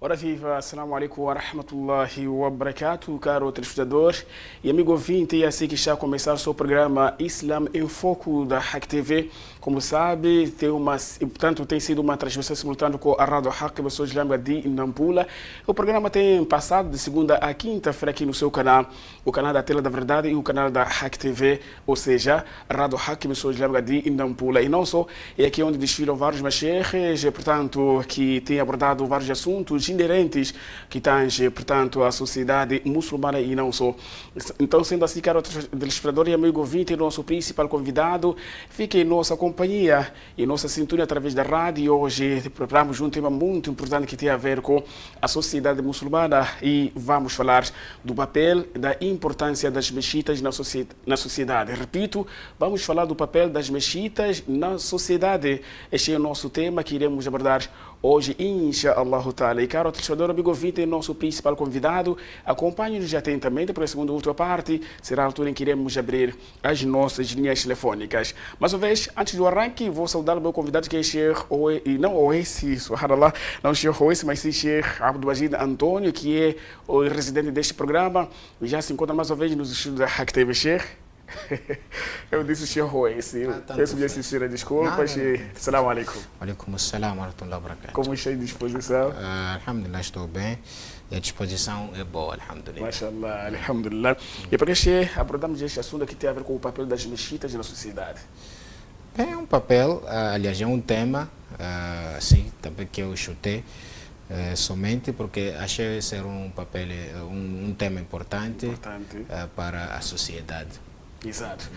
Ora viva, assalamu alaikum wa rahmatullahi wa barakatuh, caro telespectador e amigo ouvinte, e assim que está a começar o seu programa Islam em Foco da Hack TV. Como sabe, tem sido uma transmissão simultânea com a Rádio Hack, eu sou Islâmica de Nampula. O programa tem passado de segunda a quinta-feira aqui no seu canal, o canal da Tela da Verdade e o canal da Hack TV, ou seja, a Rádio Hack, eu sou Islâmica de Nampula. E não só, é aqui onde desfilam vários masheikhes, portanto, que têm abordado vários assuntos inerentes que tangem, portanto, a sociedade muçulmana e não só. Então, sendo assim, caro telespectador e amigo ouvinte, nosso principal convidado, fique em nossa companhia e nossa sintonia através da rádio. Hoje preparamos um tema muito importante que tem a ver com a sociedade muçulmana e vamos falar do papel, da importância das mexitas na sociedade. Repito, vamos falar do papel das mexitas na sociedade. Este é o nosso tema que iremos abordar hoje, inshallah ta'ala. E caro telespectador, amigo ouvinte, nosso principal convidado, acompanhe-nos atentamente, porque a segunda e última parte será a altura em que iremos abrir as nossas linhas telefônicas. Mas uma vez, antes do arranque, vou saudar o meu convidado, que é Sheikh subhanallah, não Sheikh Oesi, mas sim Sheikh Abdulwajid Antônio, que é o residente deste programa, e já se encontra mais uma vez nos estudos da Hack TV. Sheikh, eu disse Sheikh Oesi, peço minha sincera desculpa. Assalamu alaikum. Alaikum assalam wa rahmatullahi wa barakatuh. Como está em disposição? Alhamdulillah, estou bem. E a disposição é boa, alhamdulillah. Mashallah, alhamdulillah. E para que abordamos este assunto que tem a ver com o papel das mexitas na sociedade? É um papel, aliás, é um tema, sim, também que eu chutei, somente porque achei ser um papel, um tema importante. Para a sociedade. Exato.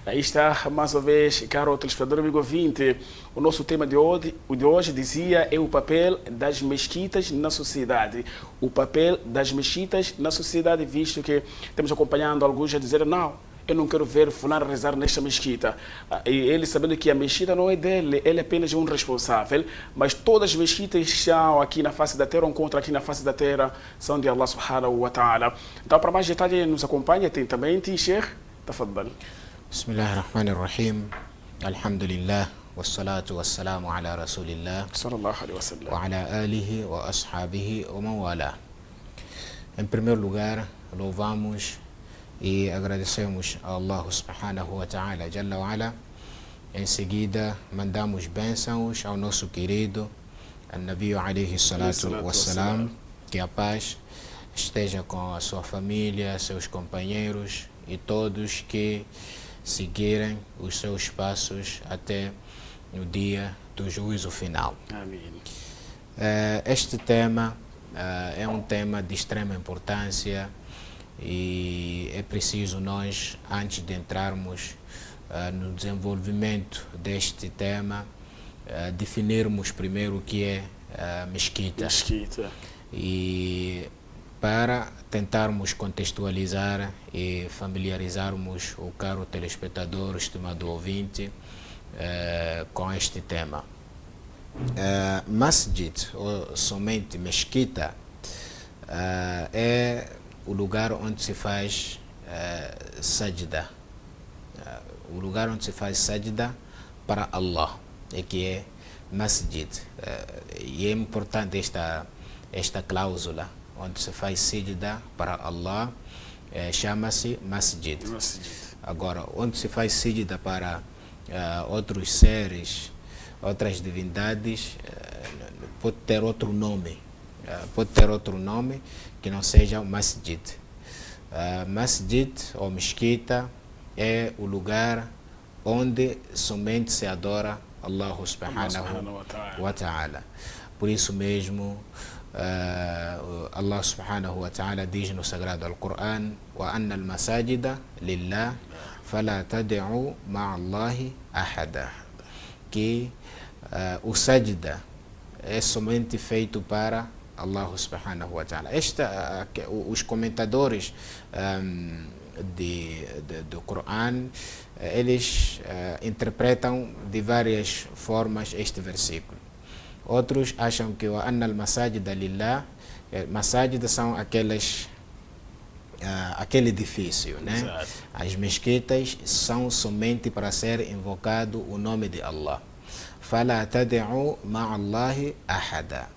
Aí está, mais uma vez, caro telespectador, amigo ouvinte, o nosso tema de hoje dizia é o papel das mesquitas na sociedade. O papel das mesquitas na sociedade, visto que estamos acompanhando alguns a dizer, não, eu não quero ver fulano rezar nesta mesquita. E ele sabendo que a mesquita não é dele, ele é apenas um responsável, mas todas as mesquitas estão aqui na face da terra, ou encontram aqui na face da terra, são de Allah subhanahu wa ta'ala. Então, para mais detalhes, nos acompanha atentamente, Sheikh, tafadhal. Bismillahirrahmanirrahim. Alhamdulillah. Wassalatu wassalamu ala rasulillah. Sallallahu alaihi wasallam. Wa ala alihi wa ashabihi wa man wala. Em primeiro lugar, louvamos e agradecemos a Allah subhanahu wa ta'ala, Jalla wa ala. Em seguida, mandamos bênçãos ao nosso querido An-Nabi alayhi salatu wassalam, que a paz esteja com a sua família, seus companheiros e todos que seguirem os seus passos até no dia do juízo final. Amém. Este tema é um tema de extrema importância e é preciso nós, antes de entrarmos no desenvolvimento deste tema, definirmos primeiro o que é mesquita. E para tentarmos contextualizar e familiarizarmos o caro telespectador, estimado ouvinte, com este tema. Masjid, ou somente mesquita, é o lugar onde se faz sajda. O lugar onde se faz sajda para Allah, que é masjid. E é importante esta cláusula, onde se faz sajda para Allah, chama-se masjid. Agora, onde se faz sajda para outros seres, outras divindades, pode ter outro nome. Pode ter outro nome que não seja o masjid. Masjid ou mesquita é o lugar onde somente se adora Allah subhanahu wa ta'ala. Por isso mesmo, Allah subhanahu wa ta'ala diz no Sagrado Al-Quran: wa anna al-masajida lillah fala tad'u ma'allahi ahada. Que o sajda é somente feito para Allah subhanahu wa ta'ala. Os comentadores do Coran, eles interpretam de várias formas este versículo. Outros acham que o anna al-masajida lillah, masajida são aquele edifício, né? Exato. As mesquitas são somente para ser invocado o nome de Allah. Fala tad'u ma'allahi ahada.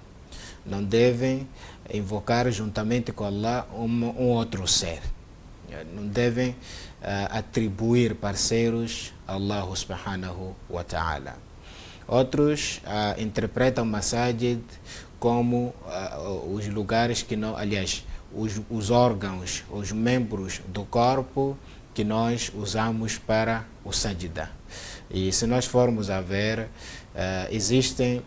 não devem invocar juntamente com Allah um outro ser. Não devem atribuir parceiros a Allah subhanahu wa ta'ala. Outros interpretam masajid como os lugares que não, aliás, os órgãos, os membros do corpo que nós usamos para o sajda. E se nós formos a ver, existem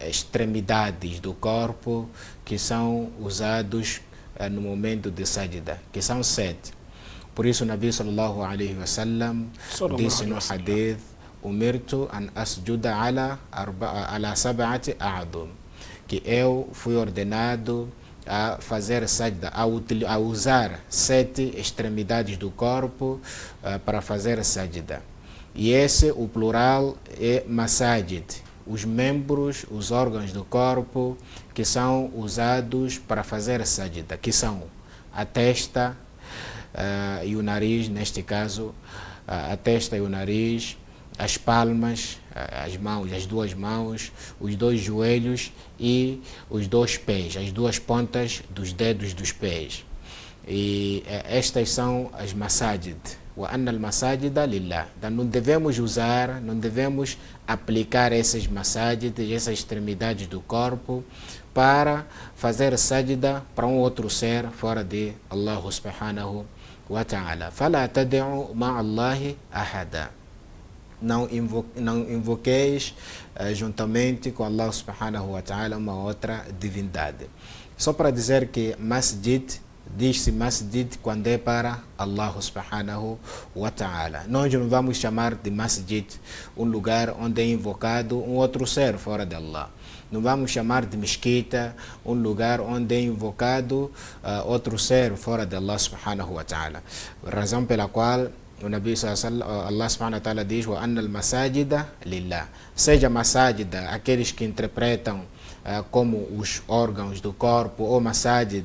extremidades do corpo que são usados no momento de sajda, que são 7. Por isso o Nabi sallallahu alaihi wasallam disse no hadith: "Umirtu an asjuda ala sab'ati a'dhum", que eu fui ordenado a fazer sajda, a usar 7 extremidades do corpo para fazer sajda. E esse, o plural, é masajid, os membros, os órgãos do corpo que são usados para fazer sajda, que são a testa e o nariz, neste caso, a testa e o nariz, as palmas, as mãos, as 2 mãos, os 2 joelhos e os 2 pés, as 2 pontas dos dedos dos pés. E estas são as masajid. Wa anna al-masajida lillah. Então, não devemos usar, não devemos aplicar essas masajid, essas extremidades do corpo para fazer sajda para um outro ser fora de Allah subhanahu wa ta'ala. Fala tad'u ma'allahi ahada. Não invoqueis juntamente com Allah subhanahu wa ta'ala uma outra divindade. Só para dizer que masjid, diz-se masjid quando é para Allah subhanahu wa ta'ala. Nós não vamos chamar de masjid um lugar onde é invocado um outro ser fora de Allah. Não vamos chamar de mesquita um lugar onde é invocado outro ser fora de Allah subhanahu wa ta'ala. Razão pela qual o Nabi Allah subhanahu wa ta'ala diz: "Wa anna al-masajida lillah", seja masajida, aqueles que interpretam como os órgãos do corpo, ou masajid,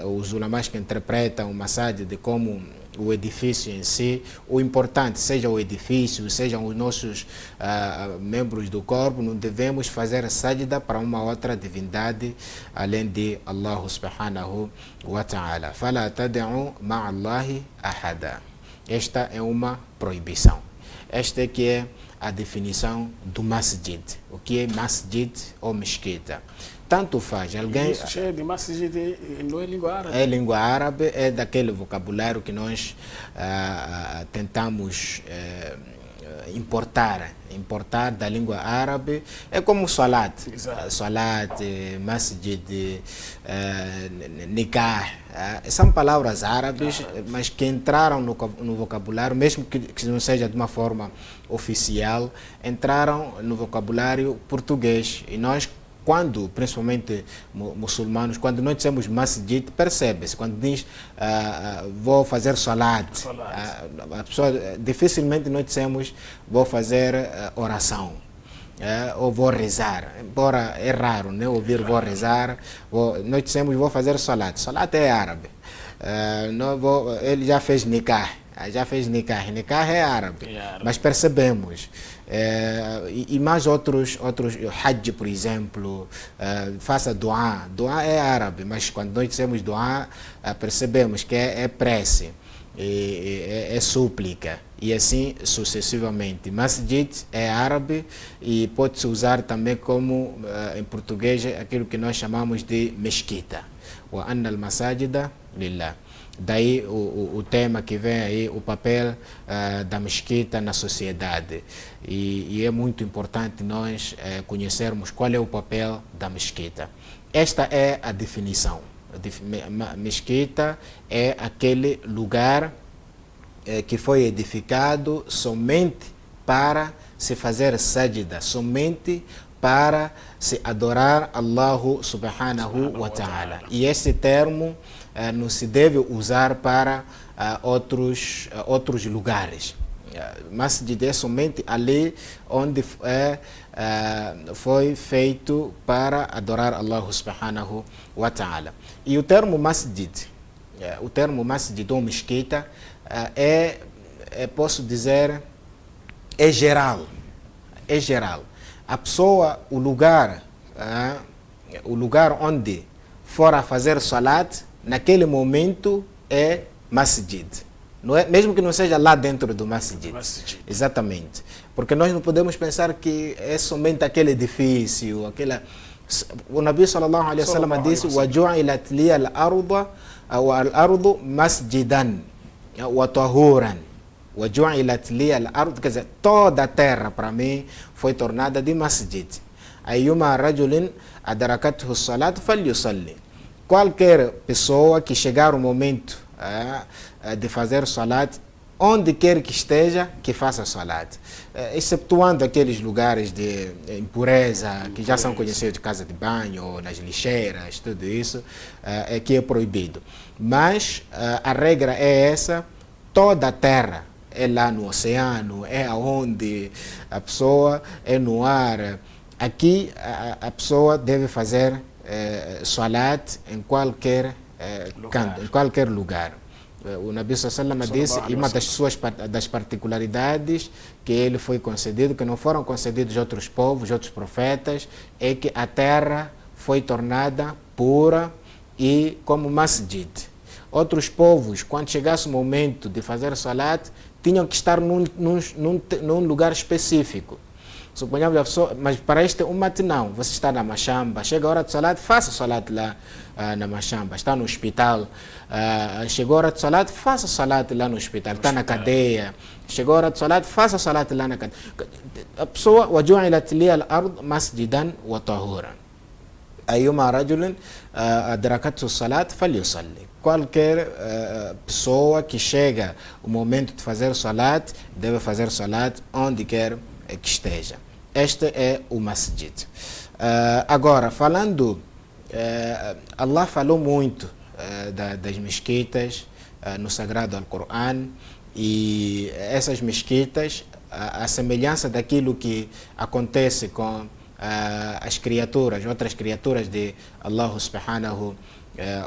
os ulamás que interpretam o masajid como o edifício em si. O importante, seja o edifício, sejam os nossos membros do corpo, não devemos fazer sajda para uma outra divindade além de Allah subhanahu wa ta'ala. Fala tad'u ma'allahi ahada. Esta é uma proibição. Esta é que é a definição do masjid. O que é masjid ou mesquita? Tanto faz. Alguém... Isso cheio de masjid não é língua árabe. É língua árabe, é daquele vocabulário que nós tentamos importar da língua árabe. É como salat. Salat, masjid, nikah. São palavras árabes, mas que entraram no vocabulário, mesmo que não seja de uma forma oficial, entraram no vocabulário português. E nós, principalmente muçulmanos, quando nós dizemos masjid, percebe-se. Quando diz vou fazer salat, a pessoa, dificilmente nós dizemos vou fazer oração. Ou vou rezar, embora é raro, né, ouvir vou rezar. Nós dizemos vou fazer salat. Salat é árabe. Ele já fez nikah. Nikah é árabe. Mas percebemos. E mais outros, hajj, por exemplo, faça dua. Dua é árabe, mas quando nós dizemos dua, percebemos que é prece, é súplica, e assim sucessivamente. Masjid é árabe e pode-se usar também como, em português, aquilo que nós chamamos de mesquita. Wa anna al-masajida lillah. Daí o tema que vem aí, o papel da mesquita na sociedade. E é muito importante nós conhecermos qual é o papel da mesquita. Esta é a definição. Mesquita é aquele lugar que foi edificado somente para se fazer sajda, somente para se adorar Allahu subhanahu wa ta'ala. E esse termo não se deve usar para outros lugares. Masjid é somente ali onde foi feito para adorar Allah subhanahu wa ta'ala. E o termo masjid ou mesquita, posso dizer, é geral. A pessoa, o lugar o lugar onde for a fazer salat, naquele momento é masjid. Não é, mesmo que não seja lá dentro do masjid. Exatamente. Porque nós não podemos pensar que é somente aquele edifício, aquela... O Nabi sallallahu alaihi wasallam disse: وَجُعِلَتْ لِيَ الْأَرْضُ مَسْجِدًا وَطَهُورًا. وَجُعِلَتْ لِيَ الْأَرْضُ, quer dizer, toda a terra para mim foi tornada de masjid. أَيُّمَا رَجُلٍ أَدْرَكَتْهُ الصَّلَاةُ فَلْيُصَلِّ. Qualquer pessoa que chegar o momento de fazer salat, onde quer que esteja, que faça salat. Exceptuando aqueles lugares de impureza, que já são conhecidos de casa de banho, nas lixeiras, tudo isso, é que é proibido. Mas a regra é essa: toda a terra, é lá no oceano, é aonde a pessoa, é no ar. Aqui a pessoa deve fazer salat em qualquer canto, em qualquer lugar. O Nabi sallallahu alaihi wasallam disse, e uma das particularidades que ele foi concedido, que não foram concedidos outros povos, outros profetas, é que a terra foi tornada pura e como masjid. Outros povos, quando chegasse o momento de fazer salat, tinham que estar num lugar específico. Suponhamos a pessoa, mas para este umat não, você está na machamba, chega a hora de salat, faça salat lá na machamba. Está no hospital, chegou a hora de salat, faça salat lá no hospital. Está na cadeia, chegou a hora de salat, faça salat lá na cadeia. A pessoa, وَجُعِلَتْ لِيَ الْأَرْضُ مَسْجِدًا وَطَهُورًا أَيُّمَا رَجُلٍ أَدْرَكَتْهُ الصَّلَاةُ فَلْيُصَلِّ. Qualquer pessoa que chega o momento de fazer salat, deve fazer salat onde quer que esteja. Este é o masjid. Agora, falando, Allah falou muito das mesquitas no Sagrado Alcorão, e essas mesquitas, a semelhança daquilo que acontece com as criaturas, outras criaturas de Allah subhanahu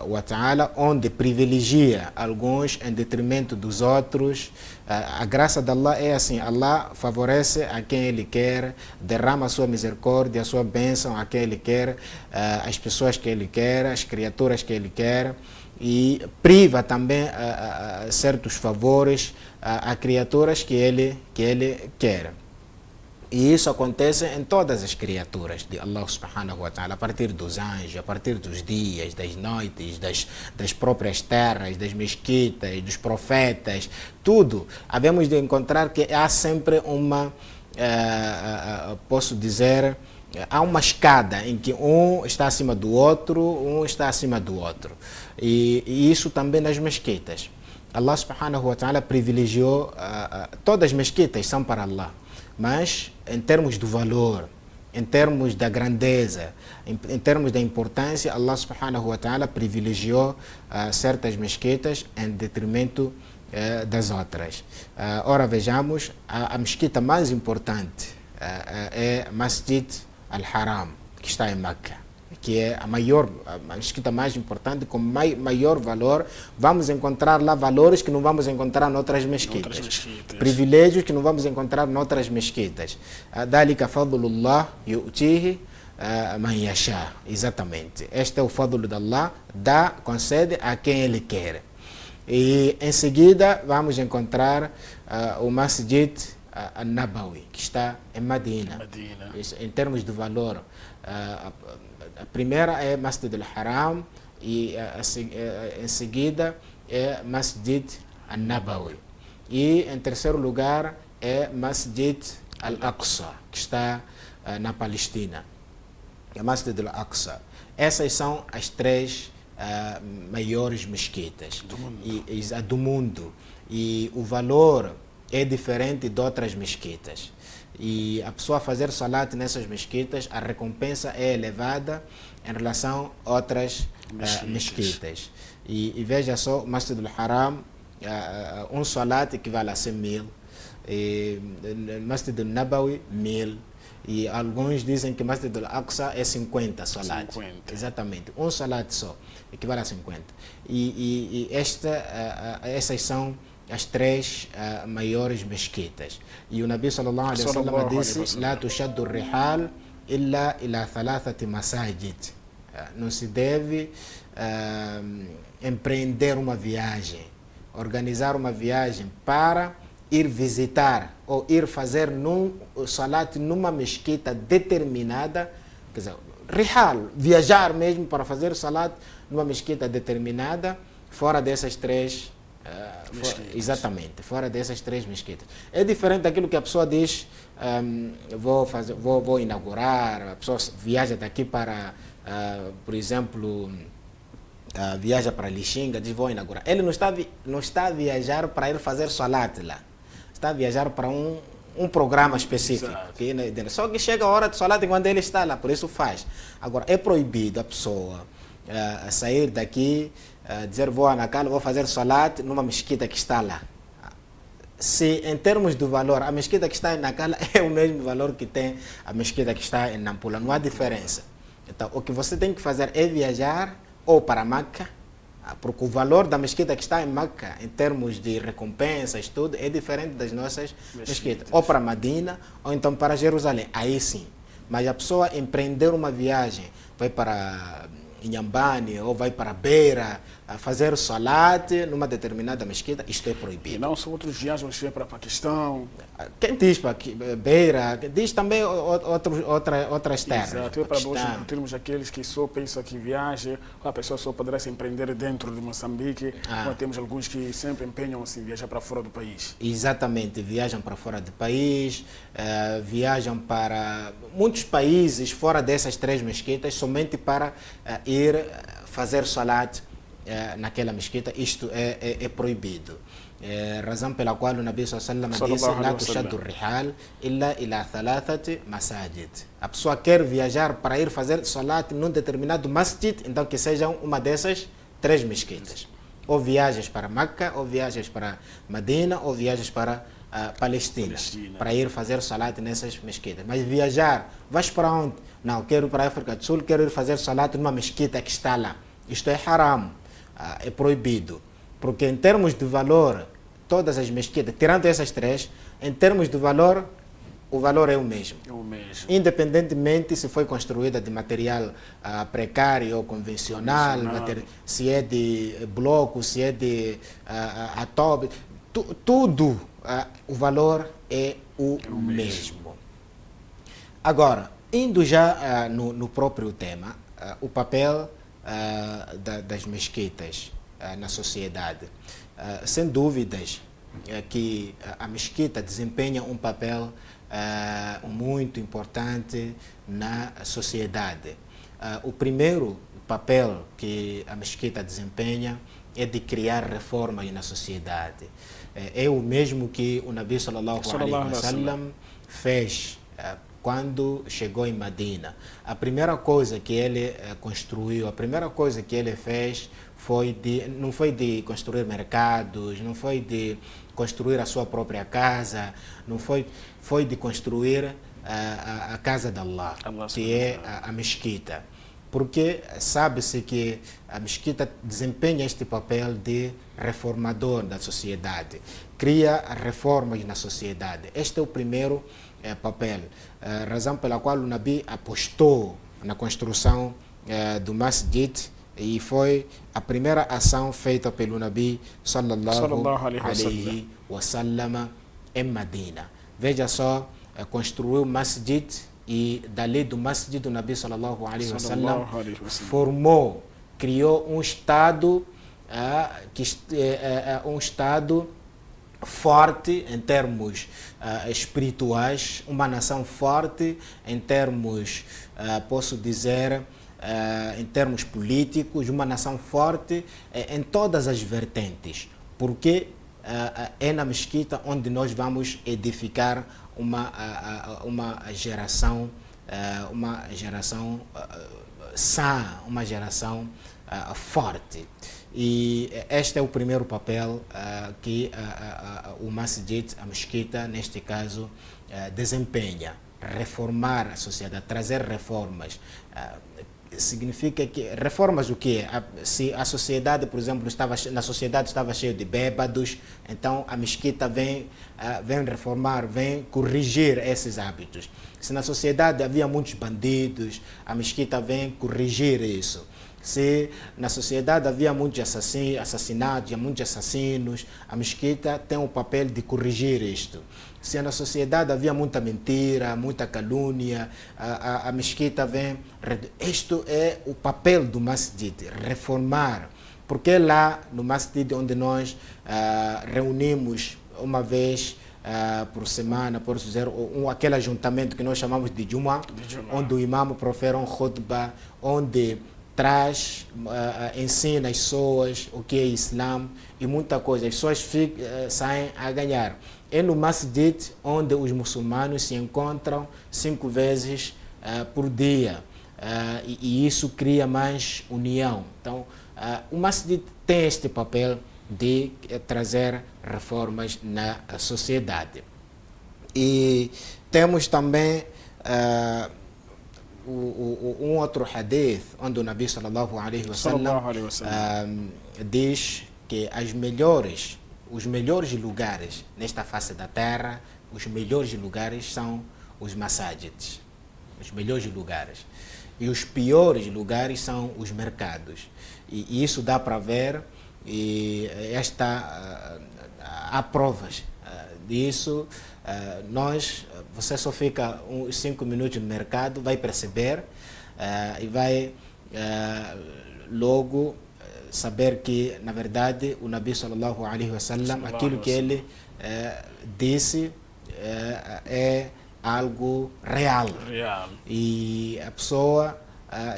wa ta'ala, onde privilegia alguns em detrimento dos outros. A graça de Allah é assim: Allah favorece a quem Ele quer, derrama a sua misericórdia, a sua bênção a quem Ele quer, as pessoas que Ele quer, as criaturas que Ele quer, e priva também certos favores a criaturas que Ele quer. E isso acontece em todas as criaturas de Allah subhanahu wa ta'ala, a partir dos anjos, a partir dos dias, das noites, das próprias terras, das mesquitas, dos profetas, tudo. Havemos de encontrar que há sempre uma, posso dizer, há uma escada em que um está acima do outro, um está acima do outro. E isso também nas mesquitas. Allah subhanahu wa ta'ala privilegiou, todas as mesquitas são para Allah. Mas em termos do valor, em termos da grandeza, em termos da importância, Allah subhanahu wa ta'ala privilegiou certas mesquitas em detrimento das outras. Ora, vejamos, a mesquita mais importante é Masjid al-Haram, que está em Meca, que é a mesquita mais importante, com maior valor. Vamos encontrar lá valores que não vamos encontrar noutras mesquitas. Privilégios que não vamos encontrar noutras mesquitas. Dhalika fadlullah yu'tihi man yasha. Exatamente. Este é o fadlo de Allah, concede a quem Ele quer. E em seguida vamos encontrar o Masjid al-Nabawi, que está em Medina. Em termos de valor, a primeira é Masjid al-Haram e em seguida é Masjid al-Nabawi. E em terceiro lugar é Masjid al-Aqsa, que está na Palestina. É Masjid al-Aqsa. Essas são as três maiores mesquitas do mundo. E o valor é diferente de outras mesquitas. E a pessoa fazer salat nessas mesquitas, a recompensa é elevada em relação a outras mesquitas. E veja só, Masjid al-Haram, um salat equivale a 100.000, e Masjid al-Nabawi 1.000, e alguns dizem que Masjid al-Aqsa é 50 salat. Exatamente, um salat só equivale a 50. E essas são as três maiores mesquitas. E o Nabi sallallahu alaihi wasallam disse: "La tushaddu rihal illa ila thalathati masajid." Não se deve empreender uma viagem, organizar uma viagem para ir visitar ou ir fazer salat numa mesquita determinada, quer dizer, rihal, viajar mesmo para fazer salat numa mesquita determinada, fora dessas três, exatamente, fora dessas três mesquitas. É diferente daquilo que a pessoa diz, vou inaugurar, a pessoa viaja daqui para, por exemplo, viaja para Lixinga, diz vou inaugurar. Ele não está a viajar para ir fazer salat lá, está a viajar para um programa específico. Só que chega a hora de salat quando ele está lá, por isso faz. Agora, é proibido a pessoa sair daqui, dizer vou a Nacala, vou fazer salat numa mesquita que está lá. Se em termos de valor, a mesquita que está em Nacala é o mesmo valor que tem a mesquita que está em Nampula, não há diferença. Então, o que você tem que fazer é viajar ou para Meca, porque o valor da mesquita que está em Meca, em termos de recompensas, tudo, é diferente das nossas mesquitas. Ou para Medina, ou então para Jerusalém. Aí sim. Mas a pessoa empreender uma viagem, vai para Inhambane ou vai para Beira, a fazer salat numa determinada mesquita, isto é proibido. E não são outros viagens para Paquistão. Quem diz para Beira, diz também outras terras. Exato, é para nós termos aqueles que só pensam que viagem, a pessoa só poderá se empreender dentro de Moçambique, mas temos alguns que sempre empenham-se em viajar para fora do país. Exatamente, viajam para fora do país, viajam para muitos países fora dessas três mesquitas, somente para ir fazer salat naquela mesquita. Isto é proibido. Razão pela qual o Nabi sallallahu alaihi wasallam disse: "La tushaddu rihal illa ila thalathati masajid." A pessoa quer viajar para ir fazer salat num determinado masjid, então que sejam uma dessas três mesquitas. Ou viagens para Meca, ou viagens para Medina, ou viagens para Palestina, para ir fazer salat nessas mesquitas. Mas viajar, vais para onde? Não, quero ir para a África do Sul, quero ir fazer salat numa mesquita que está lá. Isto é haram, é proibido. Porque em termos de valor, todas as mesquitas, tirando essas três, em termos de valor, o valor é o mesmo. Independentemente se foi construída de material precário ou convencional, se é de bloco, se é de atobe, tudo, o valor é o mesmo. Agora, indo já no próprio tema, o papel das mesquitas na sociedade. Sem dúvidas que a mesquita desempenha um papel muito importante na sociedade. O primeiro papel que a mesquita desempenha é de criar reformas na sociedade. É o mesmo que o Nabi sallallahu alaihi wasallam fez quando chegou em Medina. A primeira coisa que ele construiu, a primeira coisa que ele fez não foi de construir mercados, não foi de construir a sua própria casa, não foi de construir a casa de Allah, que é a mesquita. Porque sabe-se que a mesquita desempenha este papel de reformador da sociedade, cria reformas na sociedade. Este é o primeiro papel, razão pela qual o Nabi apostou na construção do Masjid, e foi a primeira ação feita pelo Nabi sallallahu alaihi wasallam em Medina. Veja só, construiu Masjid, e dali do Masjid do Nabi sallallahu alaihi wasallam criou um estado um estado forte em termos espirituais, uma nação forte em termos, posso dizer, em termos políticos, uma nação forte em todas as vertentes, porque é na mesquita onde nós vamos edificar uma geração sã, uma geração forte. E este é o primeiro papel que o Masjid, a mesquita, neste caso, desempenha: reformar a sociedade, trazer reformas. Significa que reformas o quê? Se a sociedade, por exemplo, estava cheia de bêbados, então a mesquita vem reformar, vem corrigir esses hábitos. Se na sociedade havia muitos bandidos, a mesquita vem corrigir isso. Se na sociedade havia muitos assassinatos, muitos assassinos, a mesquita tem o papel de corrigir isto. Se na sociedade havia muita mentira, muita calúnia, a mesquita vem... Isto é o papel do masjid, reformar. Porque é lá no masjid onde nós reunimos uma vez por semana, por dizer, aquele ajuntamento que nós chamamos de Juma, onde o imam profere um khutbah, onde traz, ensina as pessoas o que é Islã e muita coisa. As pessoas saem a ganhar. É no masjid onde os muçulmanos se encontram 5 vezes por dia. E isso cria mais união. Então, o masjid tem este papel de trazer reformas na sociedade. E temos também um outro hadith onde o Nabi sallallahu alaihi wasallam diz que os melhores lugares nesta face da terra, os melhores lugares são os masajids, os melhores lugares. E os piores lugares são os mercados. E isso dá para ver, e há provas disso. Você só fica 5 minutos no mercado, vai perceber e vai logo saber que, na verdade, o Nabi sallallahu alaihi wasallam, aquilo que ele disse é algo real. E a pessoa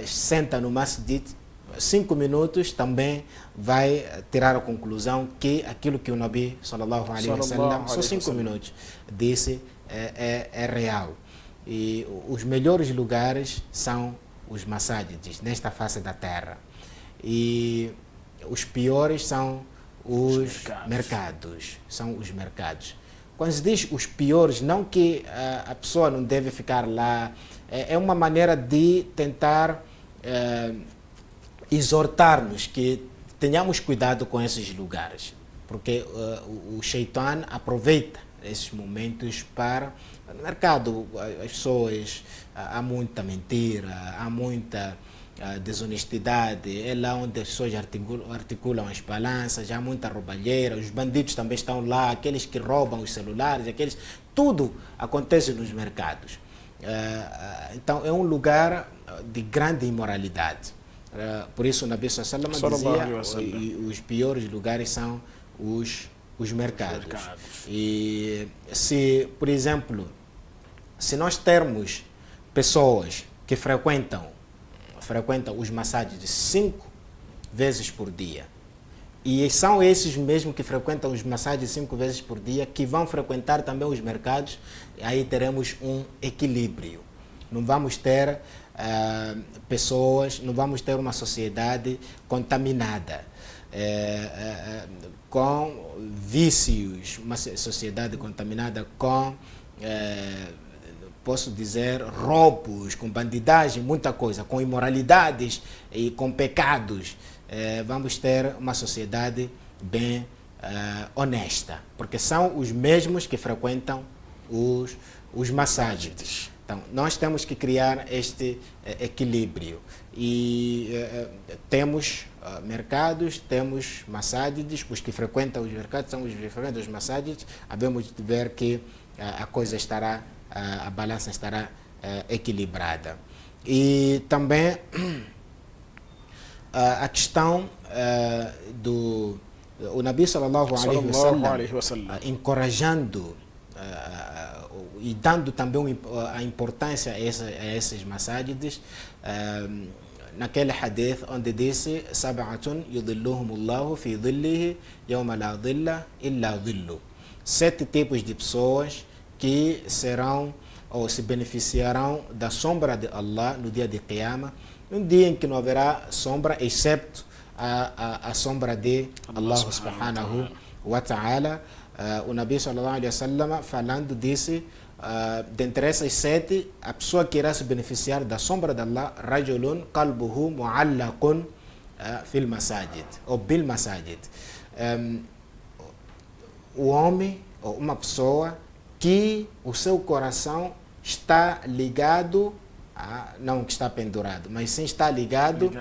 senta no masjid, 5 minutos também vai tirar a conclusão que aquilo que o Nabi sallallahu alaihi wasallam, só 5 minutos, disse é real. E os melhores lugares são os masajids nesta face da terra. E os piores são os mercados. São os mercados. Quando se diz os piores, não que a pessoa não deve ficar lá, é uma maneira de tentar exortar-nos que tenhamos cuidado com esses lugares, porque o Shaitan aproveita esses momentos para o mercado. As pessoas, há muita mentira, há muita desonestidade, é lá onde as pessoas articulam as balanças, há muita roubalheira, os bandidos também estão lá, aqueles que roubam os celulares, tudo acontece nos mercados. Então é um lugar de grande imoralidade. Por isso o Nabi sallallahu alaihi wasallam dizia os piores lugares são os mercados. E se, por exemplo, se nós termos pessoas que frequentam os masajids 5 vezes por dia, e são esses mesmos que frequentam os masajids 5 vezes por dia que vão frequentar também os mercados, aí teremos um equilíbrio. Não vamos ter pessoas, não vamos ter uma sociedade contaminada, com vícios, uma sociedade contaminada com, posso dizer, roubos, com bandidagem, muita coisa, com imoralidades e com pecados. Vamos ter uma sociedade bem honesta, porque são os mesmos que frequentam os masajids. Então, nós temos que criar este equilíbrio. E temos mercados, temos masajids, os que frequentam os mercados são os que frequentam os masajids. Havemos de ver que a coisa estará, a balança estará equilibrada. E também a questão o Nabi sallallahu alaihi wasallam encorajando e dando também a importância a esses masajids, naquele hadith onde disse: Sab'atun yudhilluhumullahu fi dhillihi yawma la dhilla illa dhillu. 7 tipos de pessoas que serão ou se beneficiarão da sombra de Allah no dia de Qiyamah, um dia em que não haverá sombra excepto a sombra de Allah subhanahu wa ta'ala. O Nabi sallallahu alaihi wasallam falando disse: dentre essas 7, a pessoa que irá se beneficiar da sombra de Allah, rajulun qalbuhu mu'allaqun fil masajid ou bil masajid, o homem ou uma pessoa que o seu coração está ligado, não que está pendurado, mas sim está ligado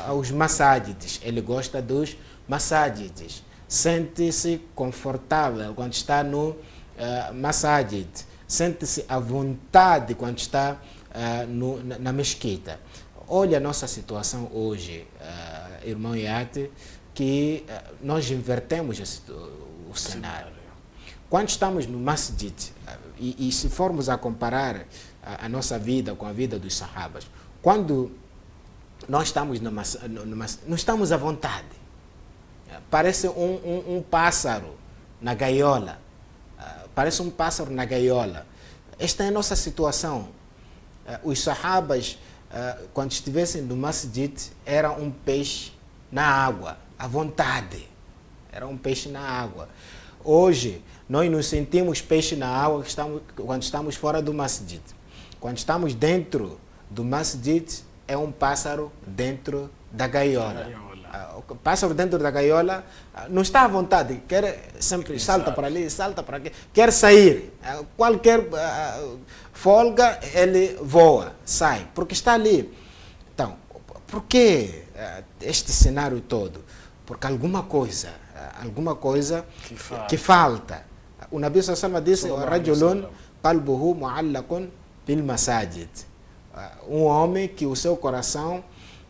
aos masajids. Ele gosta dos masajids. Sente-se confortável quando está no masajid. Sente-se à vontade quando está na mesquita. Olha a nossa situação hoje, irmão Iate, que nós invertemos o cenário. Quando estamos no masjid, e se formos a comparar a nossa vida com a vida dos sahabas, quando nós estamos não estamos à vontade. Parece um pássaro na gaiola. Parece um pássaro na gaiola. Esta é a nossa situação. Os sahabas, quando estivessem no masjid, era um peixe na água, à vontade. Era um peixe na água. Hoje, nós nos sentimos peixe na água quando estamos fora do masjid. Quando estamos dentro do masjid, é um pássaro dentro da gaiola. O pássaro dentro da gaiola não está à vontade, quer sempre salta para ali, salta para aqui, quer sair. Qualquer folga, ele voa, sai, porque está ali. Então, por que este cenário todo? Porque alguma coisa que falta. O Nabi sallallahu alaihi wasallam disse: "Rajulun qalbuhu mu'allaqun bil masajid." Um homem que o seu coração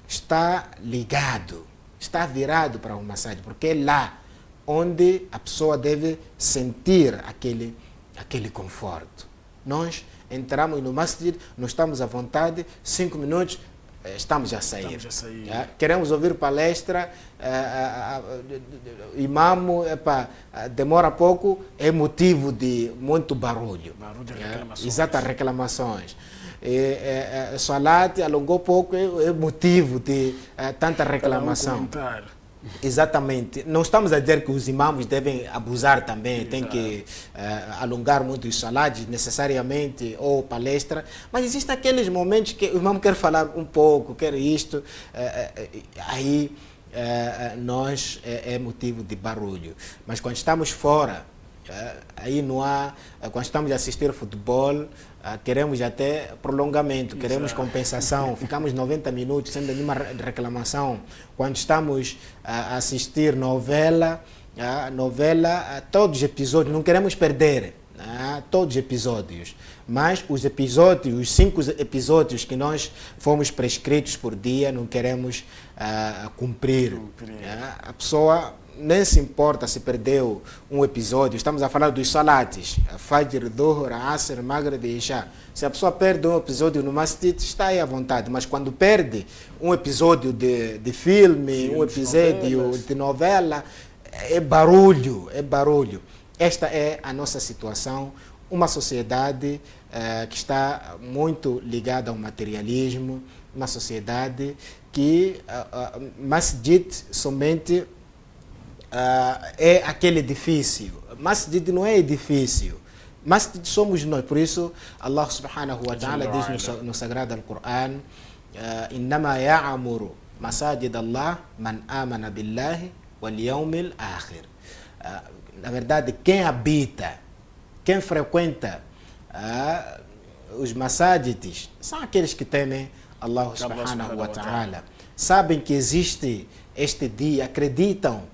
está ligado, está virado para o masajid, porque é lá onde a pessoa deve sentir aquele conforto. Nós entramos no masjid, não estamos à vontade, 5 minutos, estamos a sair. Queremos ouvir palestra, imamo, demora pouco, é motivo de muito barulho. Exatas reclamações. Salat alongou pouco, é motivo de tanta reclamação. Exatamente. Não estamos a dizer que os imãs devem abusar também, tem que alongar muito os salados necessariamente, ou palestra, mas existem aqueles momentos que o imã quer falar um pouco, quer isto, aí nós é motivo de barulho. Mas quando estamos fora, aí não há, quando estamos a assistir futebol, queremos até prolongamento, queremos compensação, ficamos 90 minutos sem nenhuma reclamação. Quando estamos a assistir novela, todos os episódios, não queremos perder, todos os episódios. Mas os 5 episódios que nós fomos prescritos por dia, não queremos cumprir. A pessoa nem se importa se perdeu um episódio. Estamos a falar dos salates, Fajr, Dhuhr, Asr, Maghrib e Isha. Se a pessoa perde um episódio no masjid, está aí à vontade, mas quando perde um episódio de filme, um episódio de novela, é barulho. Esta é a nossa situação, uma sociedade que está muito ligada ao materialismo, uma sociedade que masjid somente é aquele edifício. Masjid não é edifício. Masjid somos nós. Por isso, Allah subhanahu wa ta'ala diz no Sagrado Al-Quran: "Innama ya'muru masajid Allah man amana billahi wal yawmil akhir." Na verdade, quem habita, quem frequenta os masajids são aqueles que temem Allah subhanahu wa ta'ala. Sabem que existe este dia, acreditam.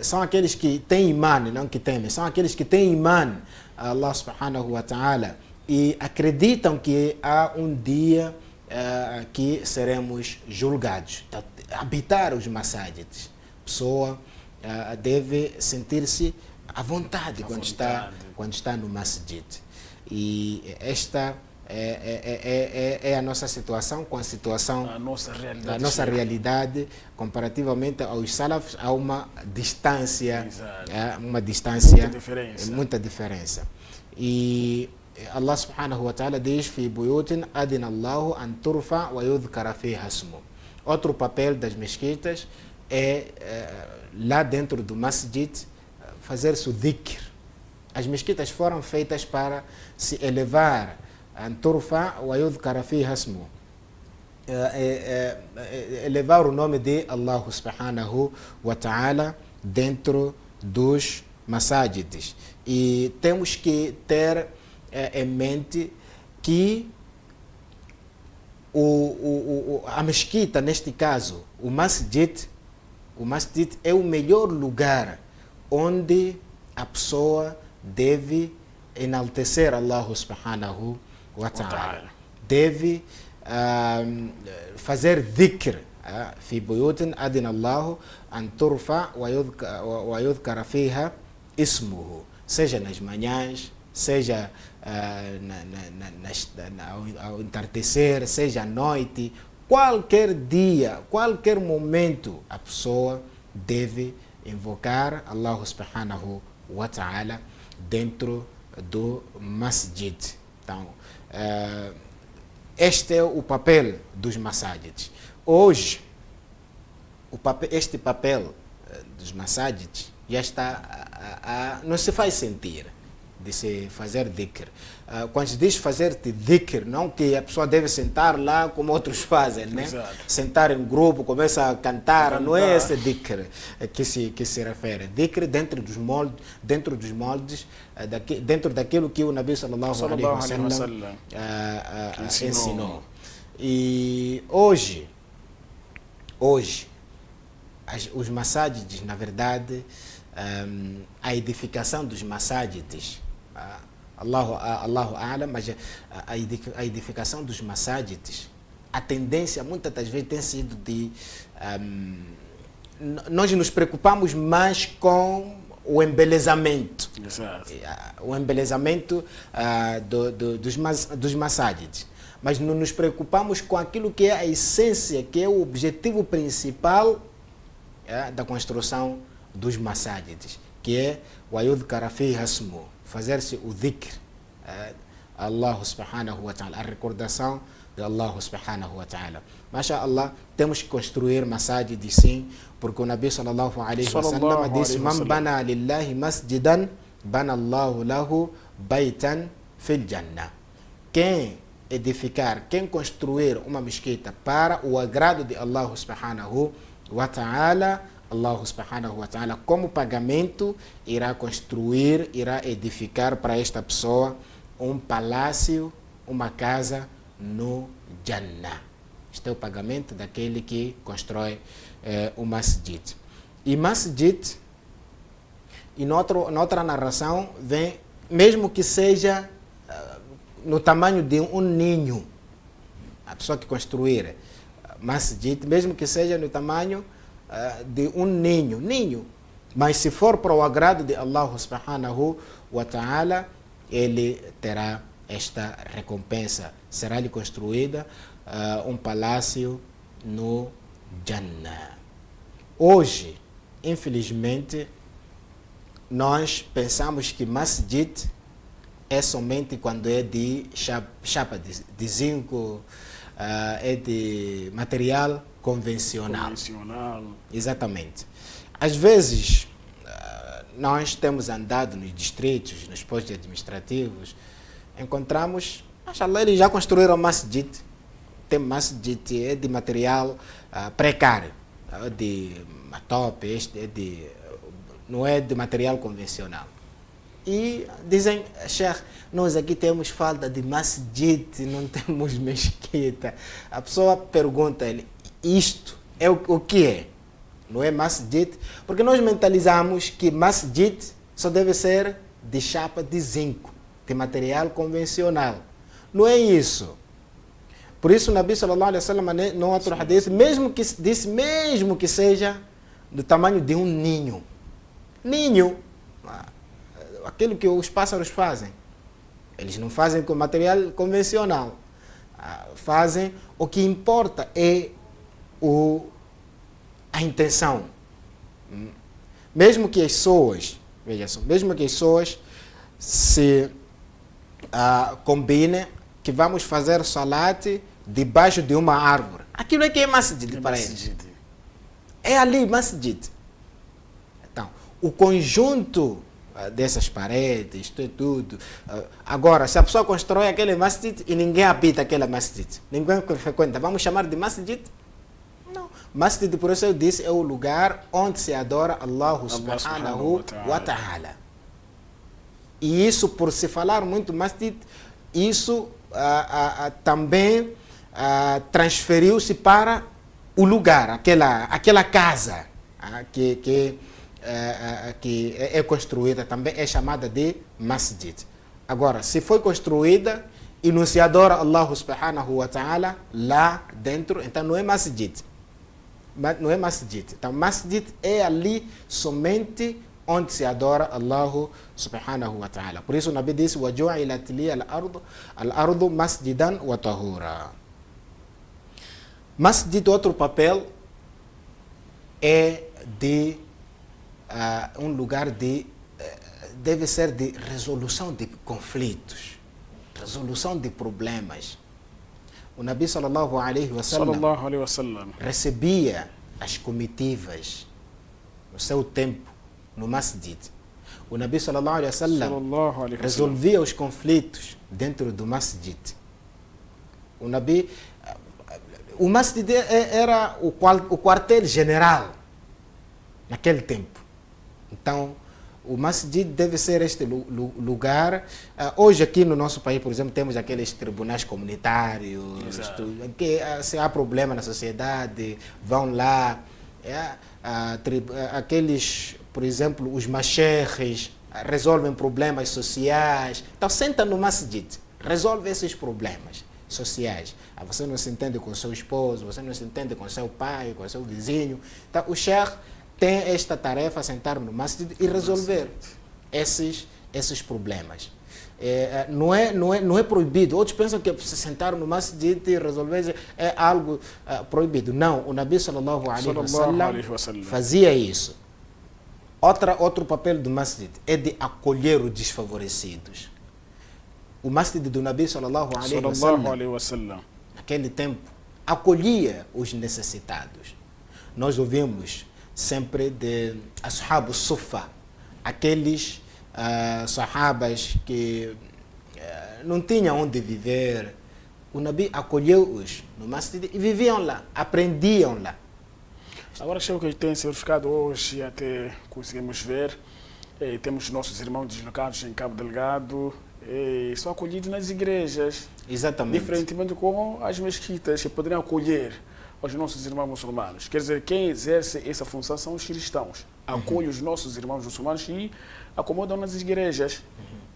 São aqueles que têm imã, não que temem, são aqueles que têm imã a Allah subhanahu wa ta'ala e acreditam que há um dia que seremos julgados. Então, habitar os masajids, a pessoa deve sentir-se à vontade, quando está no masjid. E esta é a nossa situação, com a situação da nossa realidade comparativamente aos salafs, há uma distância, muita diferença. E Allah subhanahu wa ta'ala diz: "Fi buyutin adina Allahu an turfa wa yudhkara fiha ismuhu." Outro papel das mesquitas é lá dentro do masjid fazer-se o dhikr. As mesquitas foram feitas para se elevar, an turfa wa yudhkara fiha ismuhu, elevar o nome de Allah subhanahu wa ta'ala dentro dos masajids. E temos que ter em mente que a mesquita, neste caso, o masjid é o melhor lugar onde a pessoa deve enaltecer Allah subhanahu wa ta'ala. Deve fazer dhikr. في بيوت أذن الله أن ترفع ويذكر فيها اسمه, seja nas manhãs, seja ao entardecer, seja à noite, qualquer dia, qualquer momento, a pessoa deve invocar Allah subhanahu wa ta'ala dentro do masjid. Então, este é o papel dos masajids. Hoje, este papel dos masajids já está, não se faz sentir de se fazer dhikr. Quando se diz fazer dhikr, não que a pessoa deve sentar lá como outros fazem, né? Sentar em grupo, começa a cantar, não é esse dhikr que se refere. Dhikr dentro dos moldes, dentro daquilo que o Nabi sallallahu alaihi wasallam ensinou. E hoje, os masajids, na verdade, a edificação dos masajids, Allahu A'lam, mas a edificação dos masajids, a tendência muitas das vezes tem sido de nós nos preocupamos mais com o embelezamento. Exato. O embelezamento dos masajids. Mas não nos preocupamos com aquilo que é a essência, que é o objetivo principal da construção dos masajids, que é o yudhkara fiha ismuhu, fazer-se o dhikr, Allah subhanahu wa ta'ala, a recordação de Allah subhanahu wa ta'ala. Mashallah, temos que construir masajids sim, porque o Nabi sallallahu alaihi wasallam disse: Man bana lillahi masjidan, bana Allahu lahu baitan fil jannah. Quem construir uma mesquita para o agrado de Allah subhanahu wa ta'ala, Allah subhanahu wa ta'ala, como pagamento, irá edificar para esta pessoa um palácio, uma casa no Jannah. Este é o pagamento daquele que constrói o masjid. E masjid, e noutra narração, vem, mesmo que seja no tamanho de um ninho, a pessoa que construir masjid, mesmo que seja no tamanho de um ninho, mas se for para o agrado de Allah subhanahu wa ta'ala, ele terá esta recompensa. Será-lhe construída um palácio no Jannah. Hoje, infelizmente, nós pensamos que masjid é somente quando é de chapa de zinco, é de material convencional. Exatamente. Às vezes, nós temos andado nos distritos, nos postos administrativos, encontramos, mashallah, eles já construíram masjid. Tem masjid de material precário, de matope, não é de material convencional. E dizem: Sheikh, nós aqui temos falta de masjid, não temos mesquita. A pessoa pergunta-lhe: isto é o que é? Não é masjid? Porque nós mentalizamos que masjid só deve ser de chapa de zinco, de material convencional. Não é isso. Por isso o Nabi sallallahu alaihi wasallam, no outro hadith, mesmo que seja do tamanho de um ninho, aquilo que os pássaros fazem, eles não fazem com material convencional, fazem, o que importa é a intenção. Mesmo que as pessoas, veja só, se combinem que vamos fazer salat debaixo de uma árvore, aquilo é que é masjid para eles. É ali masjid. Então, o conjunto dessas paredes, tudo. Agora, se a pessoa constrói aquele masjid e ninguém habita aquele masjid, ninguém frequenta, vamos chamar de masjid? Não. Masjid, por isso eu disse, é o lugar onde se adora Allah subhanahu wa ta'ala. E isso, por se falar muito masjid, isso também transferiu-se para o lugar, aquela casa que é construída, também é chamada de masjid. Agora, se foi construída e não se adora Allah subhanahu wa ta'ala lá dentro, então não é masjid. Não é masjid. Então, masjid é ali somente onde se adora Allah subhanahu wa ta'ala. Por isso o Nabi disse: وَجُعِلَتْ لِيَ الْأَرْضُ مَسْجِدًا وَطَهُورًا. Masjid, outro papel, é de um lugar deve ser de resolução de conflitos, resolução de problemas. O Nabi sallallahu alaihi wasallam recebia as comitivas no seu tempo no masjid. O Nabi sallallahu alaihi wasallam resolvia os conflitos dentro do masjid. O masjid era o quartel-general naquele tempo. Então, o masjid deve ser este lugar. Hoje aqui no nosso país, por exemplo, temos aqueles tribunais comunitários, que se há problema na sociedade, vão lá. Aqueles, por exemplo, os masheches resolvem problemas sociais. Então, senta no masjid, resolve esses problemas sociais. Você não se entende com seu esposo, você não se entende com seu pai, com seu vizinho. Então, o sheikh tem esta tarefa, sentar no masjid e resolver esses problemas. Não é proibido. Outros pensam que se sentar no masjid e resolver é algo proibido. Não, o Nabi sallallahu alaihi wasallam fazia isso. Outro papel do masjid é de acolher os desfavorecidos. O masjid do Nabi sallallahu alaihi wasallam, naquele tempo, acolhia os necessitados. Nós ouvimos sempre de ashab sufa, aqueles sahabas que não tinham onde viver. O Nabi acolheu-os no masjid e viviam lá, aprendiam lá. Agora, o que tem se verificado hoje, até conseguimos ver, temos nossos irmãos deslocados em Cabo Delgado, são acolhidos nas igrejas. Exatamente. Diferentemente com as mesquitas, que poderiam acolher os nossos irmãos muçulmanos. Quer dizer, quem exerce essa função são os cristãos. Acolhe os nossos irmãos muçulmanos e acomodam nas igrejas.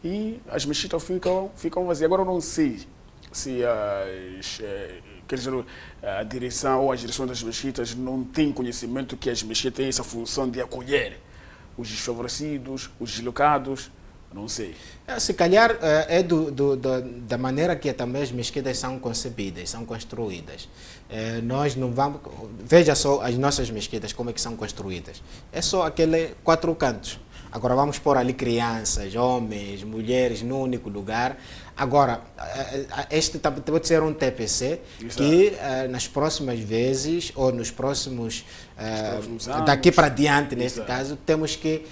E as mesquitas ficam vazias. Agora, eu não sei se quer dizer, a direção ou a direção das mesquitas não tem conhecimento que as mesquitas têm essa função de acolher os desfavorecidos, os deslocados. Não sei. Se calhar é da maneira que também as mesquitas são concebidas, são construídas. Nós não vamos... Veja só as nossas mesquitas, como é que são construídas. É só aqueles 4 cantos. Agora vamos pôr ali crianças, homens, mulheres, num único lugar. Agora, este pode ser um TPC. Exato. Que nas próximas vezes, ou nos próximos anos, daqui para diante, neste Exato. Caso, temos que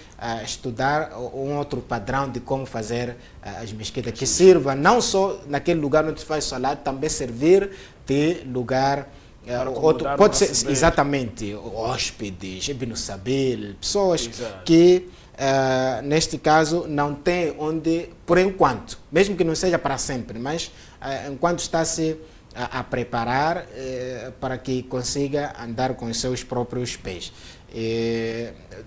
estudar um outro padrão de como fazer as mesquitas, que sirva não só naquele lugar onde se faz salat, também servir de lugar... pode ser exatamente hóspedes, Ibn Sabil, pessoas Exato. Que neste caso não tem onde, por enquanto, mesmo que não seja para sempre, mas enquanto está-se a preparar para que consiga andar com os seus próprios pés.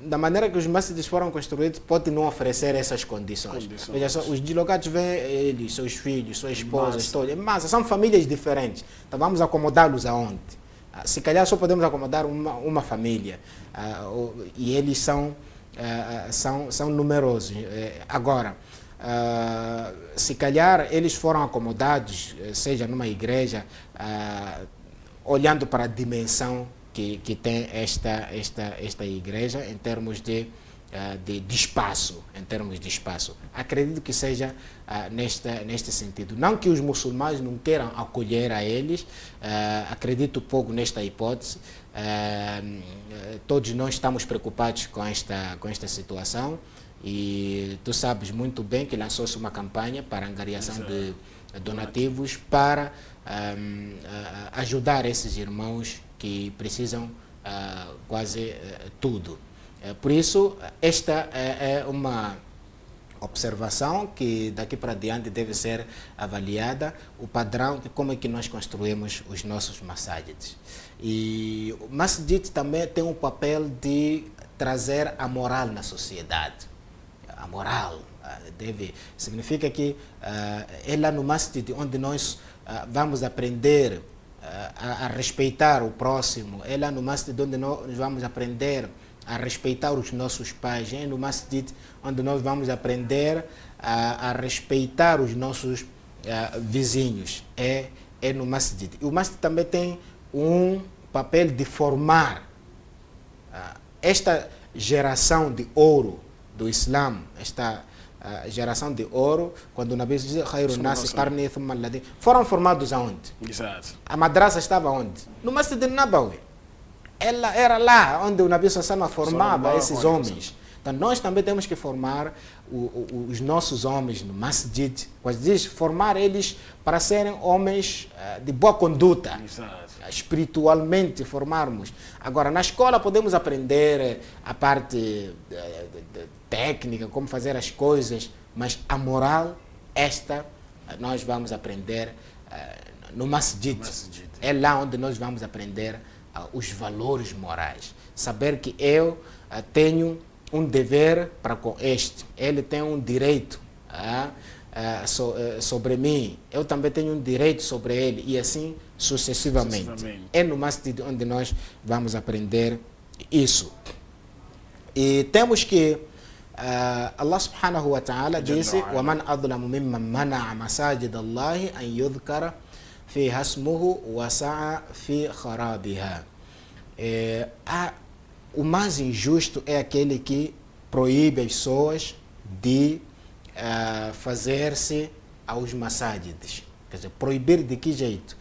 Da maneira que os masjids foram construídos, pode não oferecer essas condições. Veja só, os deslocados vêm eles, seus filhos, suas esposas, mas são famílias diferentes. Então vamos acomodá-los aonde? Se calhar só podemos acomodar uma família, e eles são numerosos. Agora, se calhar eles foram acomodados, seja numa igreja, olhando para a dimensão que tem esta igreja em termos de espaço, Acredito que seja neste sentido. Não que os muçulmanos não queiram acolher a eles, acredito pouco nesta hipótese. Todos nós estamos preocupados com esta situação e tu sabes muito bem que lançou-se uma campanha para angariação de donativos para ajudar esses irmãos que precisam quase tudo. Por isso, esta é observação que daqui para diante deve ser avaliada, o padrão de como é que nós construímos os nossos masajids. E o masjid também tem um papel de trazer a moral na sociedade. A moral significa que é lá no masjid onde nós vamos aprender a respeitar o próximo, é lá no masjid onde nós vamos aprender a respeitar os nossos pais, é no masjid onde nós vamos aprender a respeitar os nossos vizinhos, é no masjid. E o masjid também tem um papel de formar esta geração de ouro do Islã, esta geração de ouro, quando o Nabi diz foram formados aonde? Exato. A madraça estava onde? No Masjid al-Nabawi. Ela era lá onde o Nabi formava esses homens. Então nós também temos que formar os nossos homens no masjid, quase diz, formar eles para serem homens de boa conduta. Exato. Espiritualmente formarmos. Agora, na escola podemos aprender a parte técnica, como fazer as coisas, mas a moral, esta, nós vamos aprender no masjid. É lá onde nós vamos aprender os valores morais. Saber que eu tenho um dever para com este, ele tem um direito sobre mim, eu também tenho um direito sobre ele, e assim sucessivamente. É no masjid onde nós vamos aprender isso. E temos que Allah subhanahu wa ta'ala disse: وَمَنْ أَظْلَمُ مِمَّنْ مَنَعَ مَسَاجِدَ اللَّهِ أَنْ يُذْكَرَ فِيهَا اسْمُهُ وَسَعَى فِي خَرَابِهَا. O mais injusto é aquele que proíbe as pessoas de fazer-se aos masajids. Quer dizer, proibir de que jeito?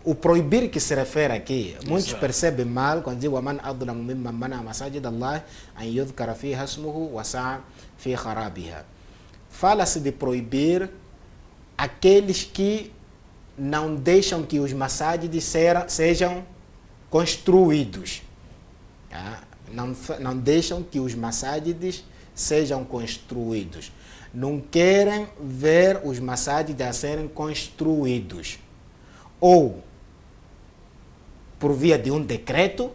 O proibir que se refere aqui, muitos percebem mal quando diz وَمَنْ أَظْلَمُ مِمَّنْ مَنَعَ مَسَاجِدَ اللَّهِ أَنْ يُذْكَرَ فِيهَا اسْمُهُ وَسَعَى فِي خَرَابِهَا. Fala-se de proibir aqueles que não deixam que os masajids sejam construídos. Não deixam que os masajids sejam construídos. Não querem ver os masajids a serem construídos. Ou por via de um decreto,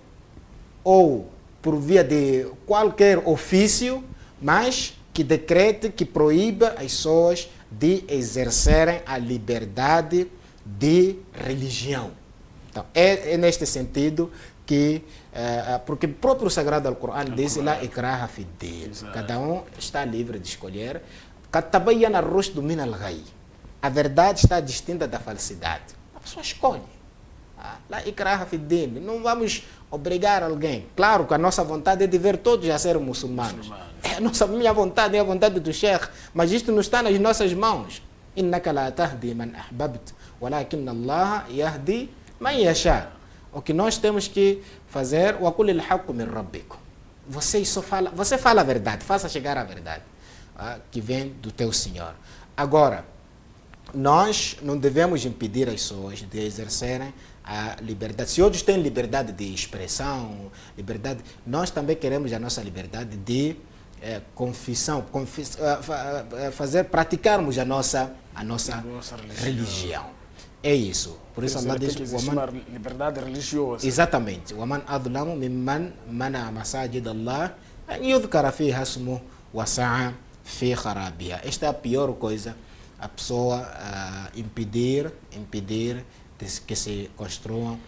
ou por via de qualquer ofício, mas que decrete, que proíba as pessoas de exercerem a liberdade de religião. Então, é neste sentido que, porque o próprio Sagrado Alcorão diz lá, ikraha fi din. Cada um está livre de escolher. A verdade está distinta da falsidade. A pessoa escolhe. Lá ikraha fi din. Não vamos obrigar alguém. Claro que a nossa vontade é de ver todos a serem muçulmanos. Minha vontade é a vontade do Sheikh, mas isto não está nas nossas mãos. Innaka la tahdi man ahbabt, walakin Allah yahdi man yasha. O que nós temos que fazer, você fala a verdade, faça chegar a verdade que vem do teu Senhor. Agora, nós não devemos impedir as pessoas de exercerem a liberdade. Se outros têm liberdade de expressão, nós também queremos a nossa liberdade de confissão, praticarmos a nossa religião. É isso. Por isso Allah diz liberdade religiosa. Exatamente. وَمَنْ أَظْلَمُ مِمَّنْ مَنَعَ مَسَاجِدَ اللَّهِ أَنْ يُذْكَرَ فِيهَا اسْمُهُ وَسَعَى فِي خَرَابِهَا. Esta é a pior coisa, a pessoa impedir que se construam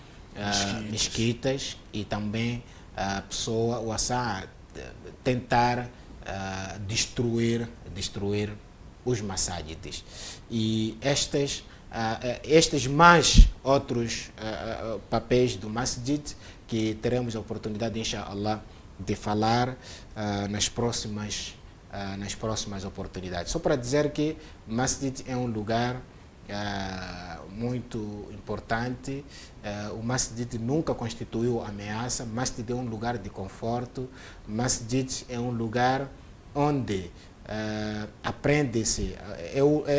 mesquitas, e também a pessoa tentar destruir os masajids. E estes mais outros papéis do masjid que teremos a oportunidade, inshallah, de falar nas próximas oportunidades. Só para dizer que masjid é um lugar muito importante. O masjid nunca constituiu ameaça. Masjid é um lugar de conforto. Masjid é um lugar onde aprende-se,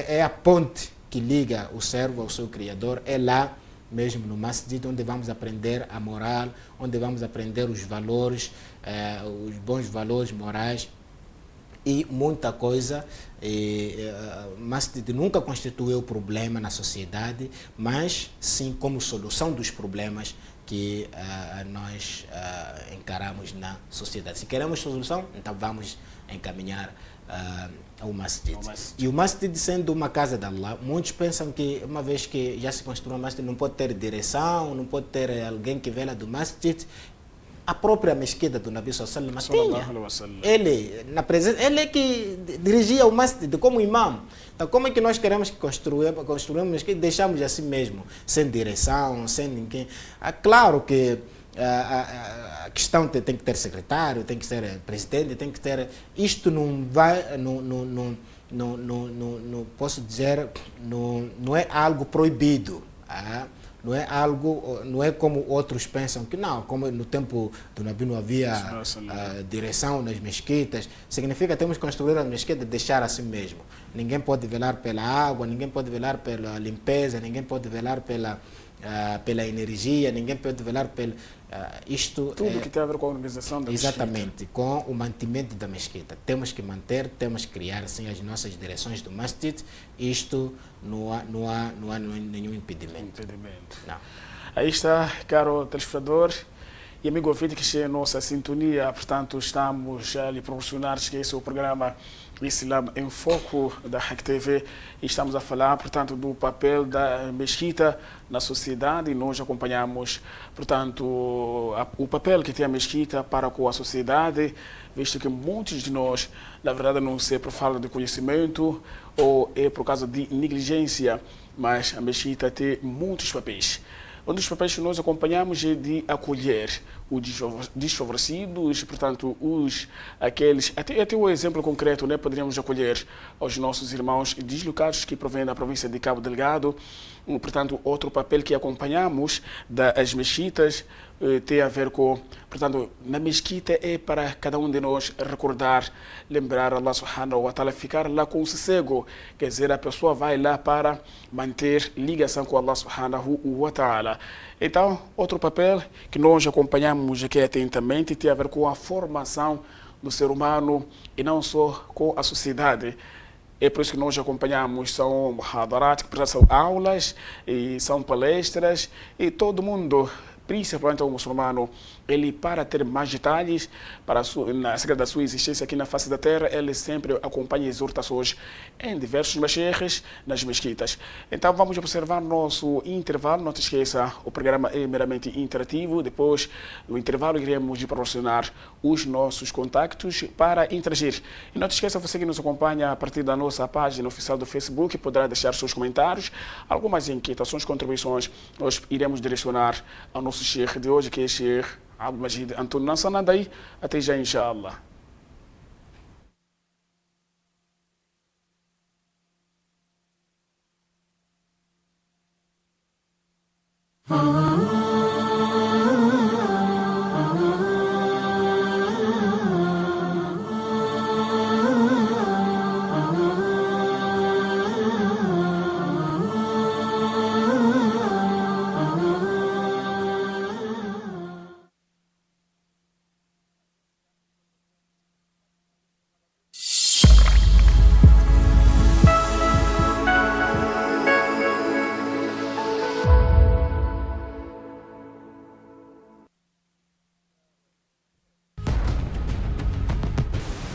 é a ponte que liga o servo ao seu Criador. É lá mesmo no masjid onde vamos aprender a moral, onde vamos aprender os valores, os bons valores morais. e muita coisa. Masjid nunca constituiu problema na sociedade, mas sim como solução dos problemas que nós encaramos na sociedade. Se queremos solução, então vamos encaminhar ao masjid. E o masjid, sendo uma casa de Allah, muitos pensam que uma vez que já se construiu um masjid, não pode ter direção, não pode ter alguém que vela do masjid. A própria mesquita do Nabi Sallallahu Alaihi Wasallam, ele é que dirigia o masjid como imam. Então, como é que nós queremos que construímos que deixamos assim mesmo, sem direção, sem ninguém? Claro que a questão tem que ter secretário, tem que ter presidente, tem que ter... Isto não vai... Não posso dizer, não é algo proibido. Não é algo, não é como outros pensam que não, como no tempo do Nabi não havia direção nas mesquitas. Significa que temos que construir a mesquita e deixar assim mesmo. Ninguém pode velar pela água, ninguém pode velar pela limpeza, ninguém pode velar pela energia, ninguém pode velar pelo... Tudo que tem a ver com a organização da mesquita. Exatamente, com o mantimento da mesquita. Temos que manter, temos que criar assim as nossas direções do masjid. Isto não há nenhum impedimento. Não. Aí está, caro telespectador e amigo ouvinte que está em nossa sintonia. Portanto, estamos a lhe proporcionar que esse é o programa Islam em Foco da RAC TV e estamos a falar, portanto, do papel da mesquita na sociedade e nós acompanhamos, portanto, o papel que tem a mesquita para com a sociedade, visto que muitos de nós, na verdade, não sei por falta de conhecimento ou é por causa de negligência, mas a mesquita tem muitos papéis. Um dos papéis que nós acompanhamos é de acolher os desfavorecidos, portanto, aqueles, até o exemplo concreto, né, poderíamos acolher aos nossos irmãos deslocados que provêm da província de Cabo Delgado. Portanto, outro papel que acompanhamos das mesquitas tem a ver com, portanto, na mesquita é para cada um de nós recordar, lembrar Allah subhanahu wa ta'ala, ficar lá com sossego, quer dizer, a pessoa vai lá para manter ligação com Allah subhanahu wa ta'ala. Então, outro papel que nós acompanhamos aqui atentamente tem a ver com a formação do ser humano e não só com a sociedade. É por isso que nós acompanhamos, são muhadarat, que são aulas, e são palestras, e todo mundo, principalmente o muçulmano, ele, para ter mais detalhes acerca da sua existência aqui na face da terra, ele sempre acompanha exortações em diversos masheikhes nas mesquitas. Então vamos observar nosso intervalo. Não te esqueça, o programa é meramente interativo. Depois do intervalo iremos proporcionar os nossos contactos para interagir. E não te esqueça, você que nos acompanha a partir da nossa página oficial do Facebook, poderá deixar seus comentários, algumas inquietações, contribuições, nós iremos direcionar ao nosso sheikh de hoje, que é Sheikh Abdul Majid António Nassana. Daí até já, inshallah.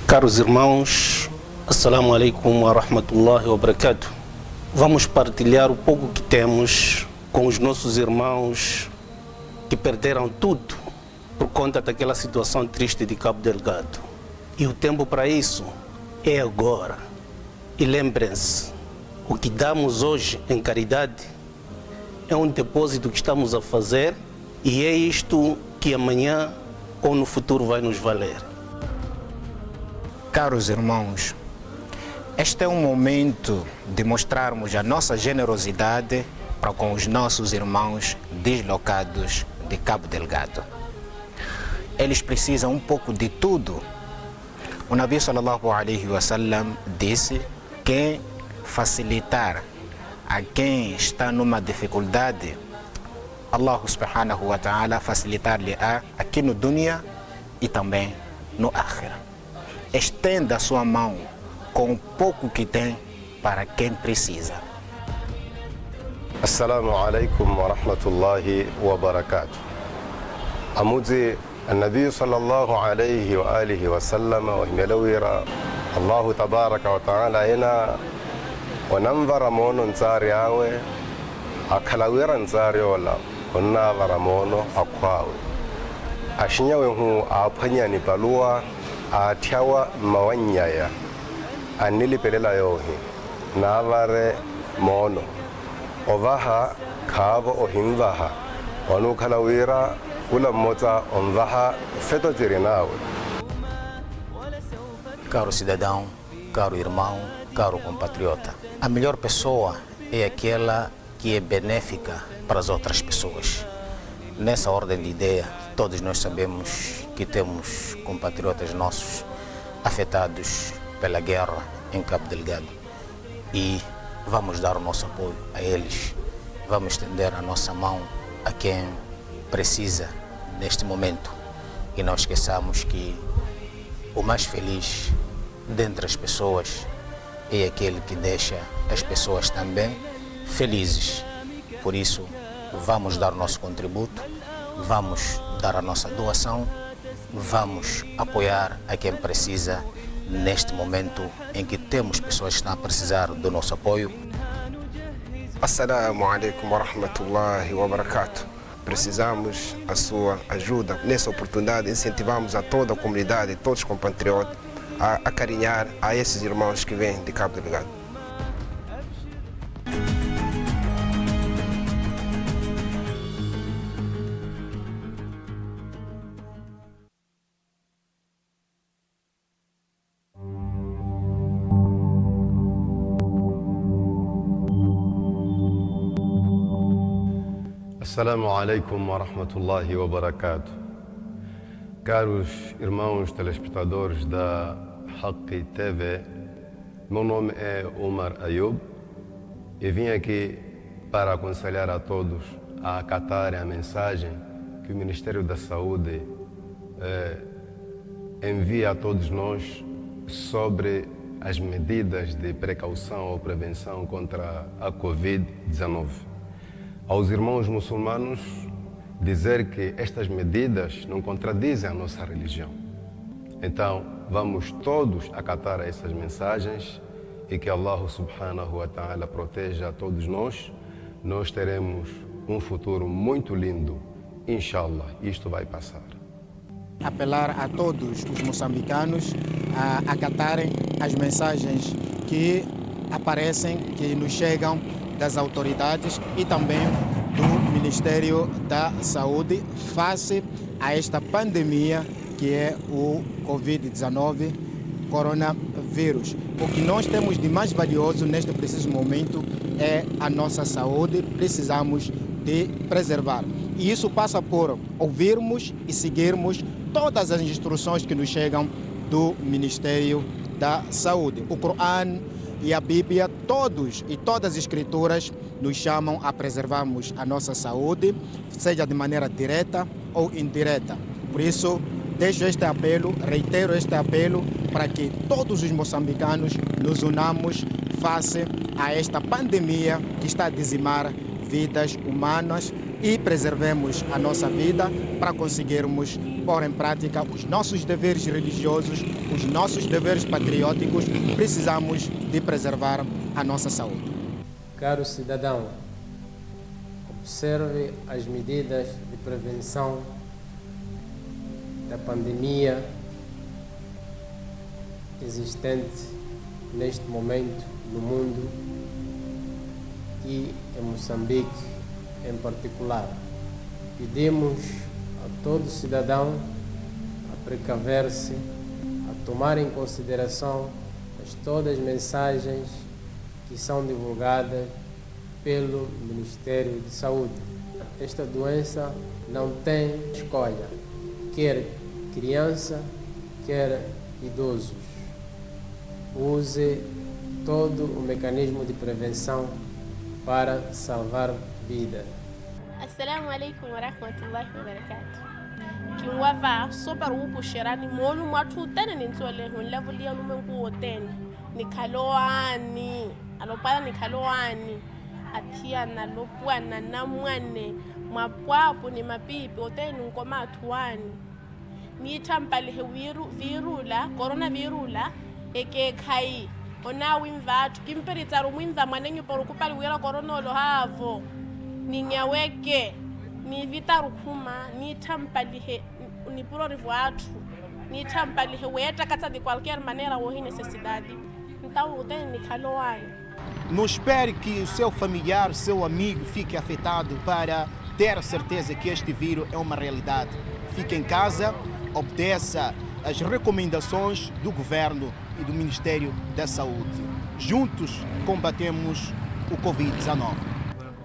Caros irmãos, assalamu alaikum wa rahmatullahi wa barakatuh. Vamos partilhar o pouco que temos com os nossos irmãos que perderam tudo por conta daquela situação triste de Cabo Delgado. E o tempo para isso é agora. E lembrem-se, o que damos hoje em caridade é um depósito que estamos a fazer e é isto que amanhã ou no futuro vai nos valer. Caros irmãos, este é um momento de mostrarmos a nossa generosidade para com os nossos irmãos deslocados de Cabo Delgado. Eles precisam um pouco de tudo. O Nabi Sallallahu Alaihi Wasallam disse que facilitar a quem está numa dificuldade, Allah Subhanahu wa Ta'ala facilitar-lhe aqui no dunya e também no akhirah. estenda a sua mão com o pouco que tem para quem precisa. Assalamu alaikum wa rahmatullahi wa barakatuh. Amuzi النبي صلى الله عليه وآله وسلم وإملويرا الله تبارك وتعالى هنا وننظر مونو نزاري آوي أكلاويرا نزاري ولا وننظر مونو أقواوي أشنيوي هو أبنيا نبالوا أتياوا موانيايا أنيلي بللا يوهي نظر مونو ovaha kavo ohinvaha onu kalawira ula mota onvaha feto tirinawe. Caro cidadão, caro irmão, caro compatriota, a melhor pessoa é aquela que é benéfica para as outras pessoas. Nessa ordem de ideia, todos nós sabemos que temos compatriotas nossos afetados pela guerra em Cabo Delgado e vamos dar o nosso apoio a eles, vamos estender a nossa mão a quem precisa neste momento. E não esqueçamos que o mais feliz dentre as pessoas é aquele que deixa as pessoas também felizes. Por isso, vamos dar o nosso contributo, vamos dar a nossa doação, vamos apoiar a quem precisa neste momento em que temos pessoas que estão a precisar do nosso apoio. Assalamu alaikum wa rahmatullahi wa barakatuh. Precisamos a sua ajuda. Nessa oportunidade, incentivamos a toda a comunidade, todos os compatriotas, a acarinhar a esses irmãos que vêm de Cabo Delgado. Assalamu alaikum wa rahmatullahi wa barakatuh. Caros irmãos telespectadores da Haqi TV, meu nome é Omar Ayub e vim aqui para aconselhar a todos a acatarem a mensagem que o Ministério da Saúde envia a todos nós sobre as medidas de precaução ou prevenção contra a Covid-19. Aos irmãos muçulmanos dizer que estas medidas não contradizem a nossa religião. Então, vamos todos acatar essas mensagens e que Allah subhanahu wa ta'ala proteja a todos nós. Nós teremos um futuro muito lindo, inshallah. Isto vai passar. Apelar a todos os moçambicanos a acatarem as mensagens que aparecem, que nos chegam das autoridades e também do Ministério da Saúde face a esta pandemia que é o Covid-19, coronavírus. O que nós temos de mais valioso neste preciso momento é a nossa saúde, precisamos de preservar. E isso passa por ouvirmos e seguirmos todas as instruções que nos chegam do Ministério da Saúde. O Corão e a Bíblia, todos e todas as escrituras nos chamam a preservarmos a nossa saúde, seja de maneira direta ou indireta. Por isso, deixo este apelo, reitero este apelo para que todos os moçambicanos nos unamos face a esta pandemia que está a dizimar vidas humanas e preservemos a nossa vida para conseguirmos pôr em prática os nossos deveres religiosos, os nossos deveres patrióticos. Precisamos de preservar a nossa saúde. Caro cidadão, observe as medidas de prevenção da pandemia existente neste momento no mundo e em Moçambique em particular. Pedimos a todo cidadão a precaver-se, a tomar em consideração todas as mensagens que são divulgadas pelo Ministério de Saúde. Esta doença não tem escolha, quer criança, quer idosos. Use todo o mecanismo de prevenção para salvar vidas. Assalamu alaikum wa rahmatullahi wa barakatuh. que um avá só para o puxar ni monu matu tene ni nsole hun level ya no menku otene ni kaloani alopala ni kaloani atia na lopwana na mwane mapwapo ni mapipi otene nkoma atuani ni tampale he virula coronavirula eke khai ona wimvatu kimperita rumwinza mwanenyu por kupali wira corona lo havo ni nyaweke ni vitarukuma ni tampalihe ni puro watu ni tampalihe weta kata de qualquer maneira ou necessidade então tem ni kaloani. Não espere que o seu familiar, o seu amigo fique afetado para ter a certeza que este vírus é uma realidade. Fique em casa, obedeça as recomendações do governo e do Ministério da Saúde. Juntos combatemos o Covid-19.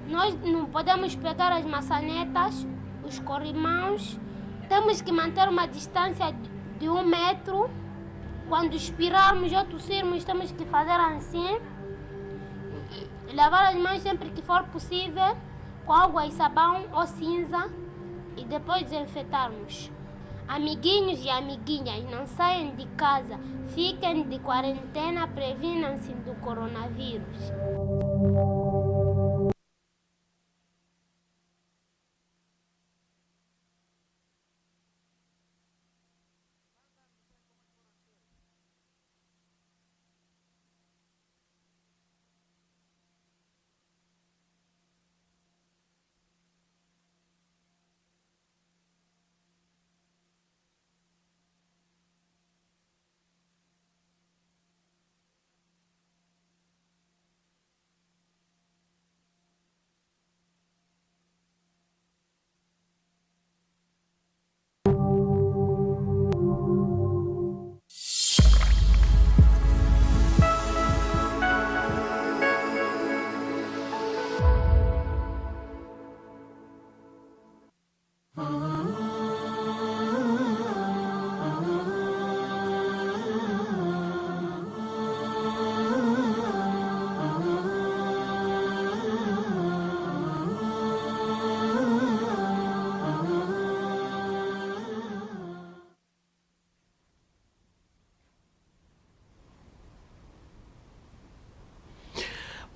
Nós não podemos pegar as maçanetas, os corrimãos. Temos que manter uma distância de 1 metro. Quando expirarmos ou tossirmos, temos que fazer assim. Lavar as mãos sempre que for possível, com água e sabão ou cinza, e depois desinfetarmos. Amiguinhos e amiguinhas, não saiam de casa. Fiquem de quarentena, previnam-se do coronavírus.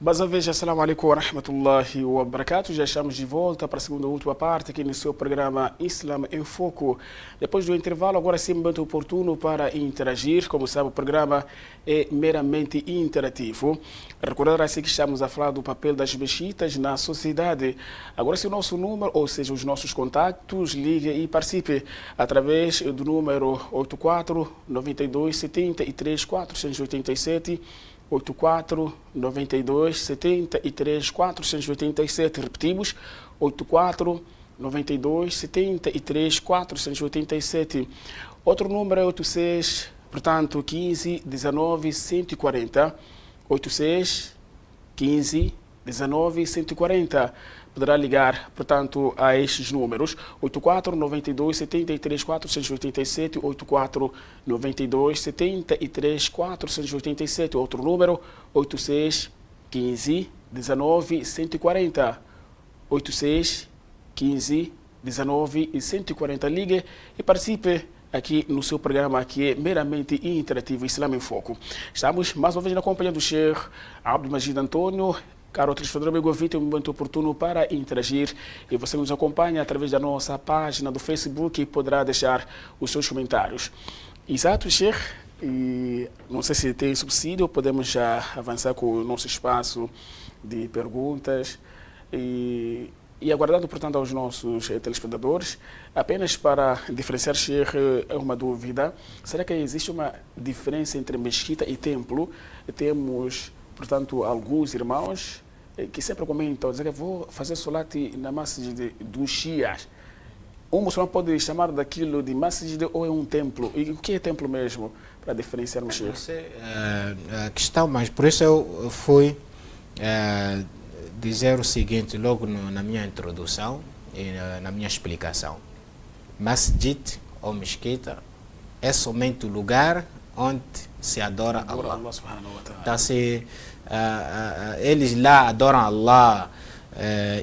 Mais uma vez, assalamu alaikum wa rahmatullahi wa barakatuh. Já estamos de volta para a segunda e última parte aqui no seu programa Islam em Foco. Depois do intervalo, agora sim, momento oportuno para interagir. Como sabe, o programa é meramente interativo. Recordar assim que estamos a falar do papel das mesquitas na sociedade. Agora, se o nosso número, ou seja, os nossos contatos, ligue e participe através do número 84 92 73 487. 84 92 73 487. Repetimos, 84 92 73 487. Outro número é 86, portanto, 15 19 140. 86 15 19 140. Poderá ligar, portanto, a estes números: 84 92 73 487, 84 92 73 487. Outro número: 86 15 19 140. 86 15 19 140. Ligue e participe aqui no seu programa, que é meramente interativo, Islam em Foco. Estamos mais uma vez na companhia do Sheikh Abdul Majid Antônio. Caro telespectador, amigo ouvinte, é um momento oportuno para interagir e você nos acompanha através da nossa página do Facebook e poderá deixar os seus comentários. Exato, Sheikh, e não sei se tem subsídio, podemos já avançar com o nosso espaço de perguntas e aguardando, portanto, aos nossos telespectadores, apenas para diferenciar, Sheikh, uma dúvida: será que existe uma diferença entre mesquita e templo? Temos, portanto, alguns irmãos que sempre comentam, dizem que vou fazer solate na masjid dos Shias. Um muçulmano pode chamar daquilo de masjid ou é um templo? E o que é templo mesmo, para diferenciarmos? Essa é a questão, mas por isso eu fui dizer o seguinte logo na minha introdução e na minha explicação. Masjid ou mesquita é somente o lugar onde se adora Allah. Então, se eles lá adoram Allah,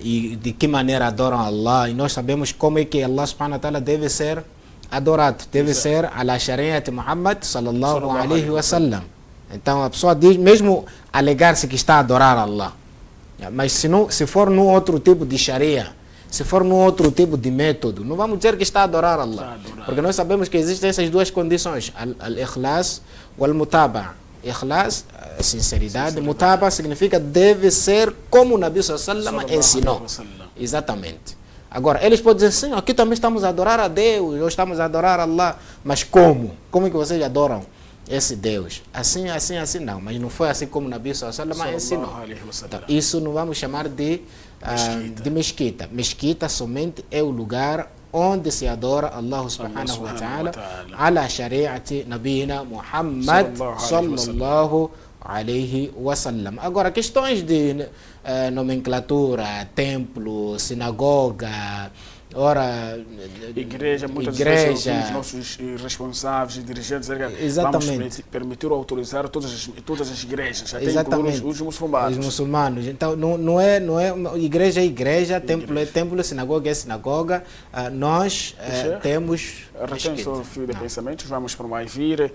e de que maneira adoram Allah, e nós sabemos como é que Allah subhanahu wa ta'ala deve ser adorado. Deve ser ala Shariat Muhammad sallallahu alaihi wasallam. Então a pessoa diz, mesmo alegar-se que está a adorar Allah, mas se for num outro tipo de Sharia, se for num outro tipo de método, não vamos dizer que está a adorar Allah. Porque nós sabemos que existem essas duas condições, al-ikhlas wal-mutaba'. Ikhlas, sinceridade. Mutaba significa deve ser como o Nabi sallallahu alaihi wasallam ensinou. Exatamente. Agora, eles podem dizer, sim, aqui também estamos a adorar a Deus, ou estamos a adorar Allah, mas como? Como é que vocês adoram esse Deus? Assim não, mas não foi assim como o Nabi sallallahu alaihi wasallam ensinou. Então, isso não vamos chamar de mesquita. Mesquita somente é o lugar onde se adora Allah subhanahu wa ta'ala ala shari'ati nabina Muhammad sallallahu alaihi wasallam. Agora, questões de nomenclatura, templo, sinagoga, ora, igreja, muitas vezes os nossos responsáveis, dirigentes, vamos permitir ou autorizar todas as igrejas, até os muçulmanos. Os muçulmanos. Então, não é igreja é igreja, templo é templo, sinagoga é sinagoga. Nós temos... Retém o fio de pensamentos, vamos para o Maivir,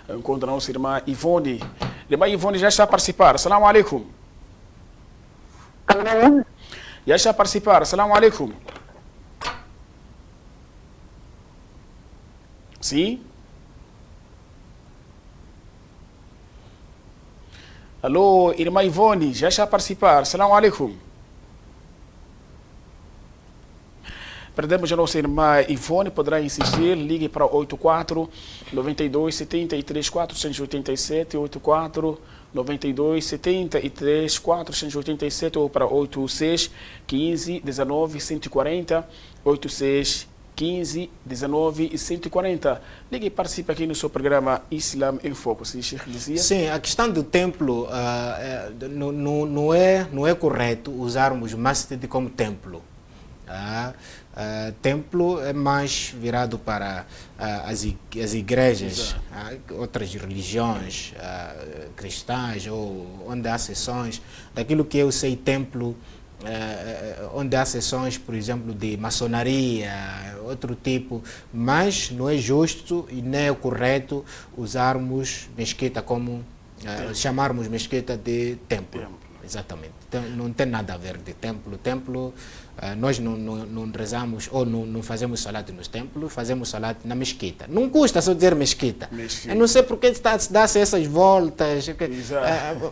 encontra a nossa irmã Ivone. Irmã Ivone já está a participar. Assalamu alaikum. Já está a participar. Assalamu alaikum. Sim? Alô, irmã Ivone, já está a participar. Assalamu alaikum. Perdemos a nossa irmã Ivone, poderá insistir, ligue para 84 92 73 487, 84 92 73 487 ou para 86 15 19 140, 86 15 19 e 140. Ligue e participe aqui no seu programa Islam em Foco. Sim, a questão do templo não é correto usarmos masjid como templo. Templo é mais virado para as igrejas, outras religiões cristãs, ou onde há sessões. Daquilo que eu sei, templo, onde há sessões, por exemplo, de maçonaria, outro tipo, mas não é justo e nem é correto usarmos mesquita como, chamarmos mesquita de templo. Exatamente. Então, não tem nada a ver de templo. Templo, nós não rezamos ou não fazemos salat nos templos, fazemos salat na mesquita. Não custa só dizer mesquita. Eu não sei porque dá-se essas voltas.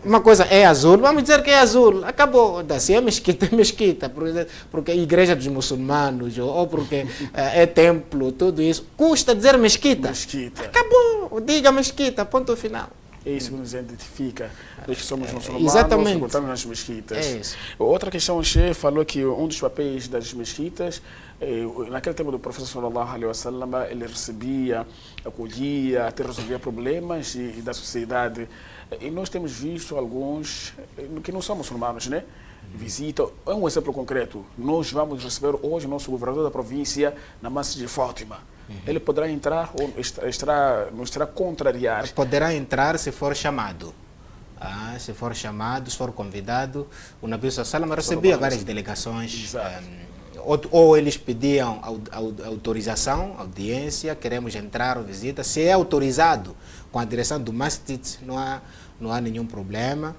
Uma coisa é azul, vamos dizer que é azul. Acabou. Se é mesquita, porque é igreja dos muçulmanos, ou porque é templo, tudo isso. Custa dizer mesquita. Acabou. Diga mesquita, ponto final. É isso que nos identifica. Nós que somos muçulmanos, exatamente. Botamos nas mesquitas. É isso. Outra questão, o chefe falou que um dos papéis das mesquitas, naquele tempo do professor sallallahu alaihi wasallam, ele recebia, acolhia, até resolvia problemas da sociedade. E nós temos visto alguns que não são muçulmanos, né? Visita. É um exemplo concreto. Nós vamos receber hoje o nosso governador da província na Masjid de Fátima. Ele poderá entrar ou nos estará contrariar? Poderá entrar se for chamado. Se for chamado, se for convidado. O Nabi sallallahu alaihi wasallam recebia várias delegações. Ou eles pediam autorização, audiência, queremos entrar ou visita. Se é autorizado com a direção do masjid, não há nenhum problema.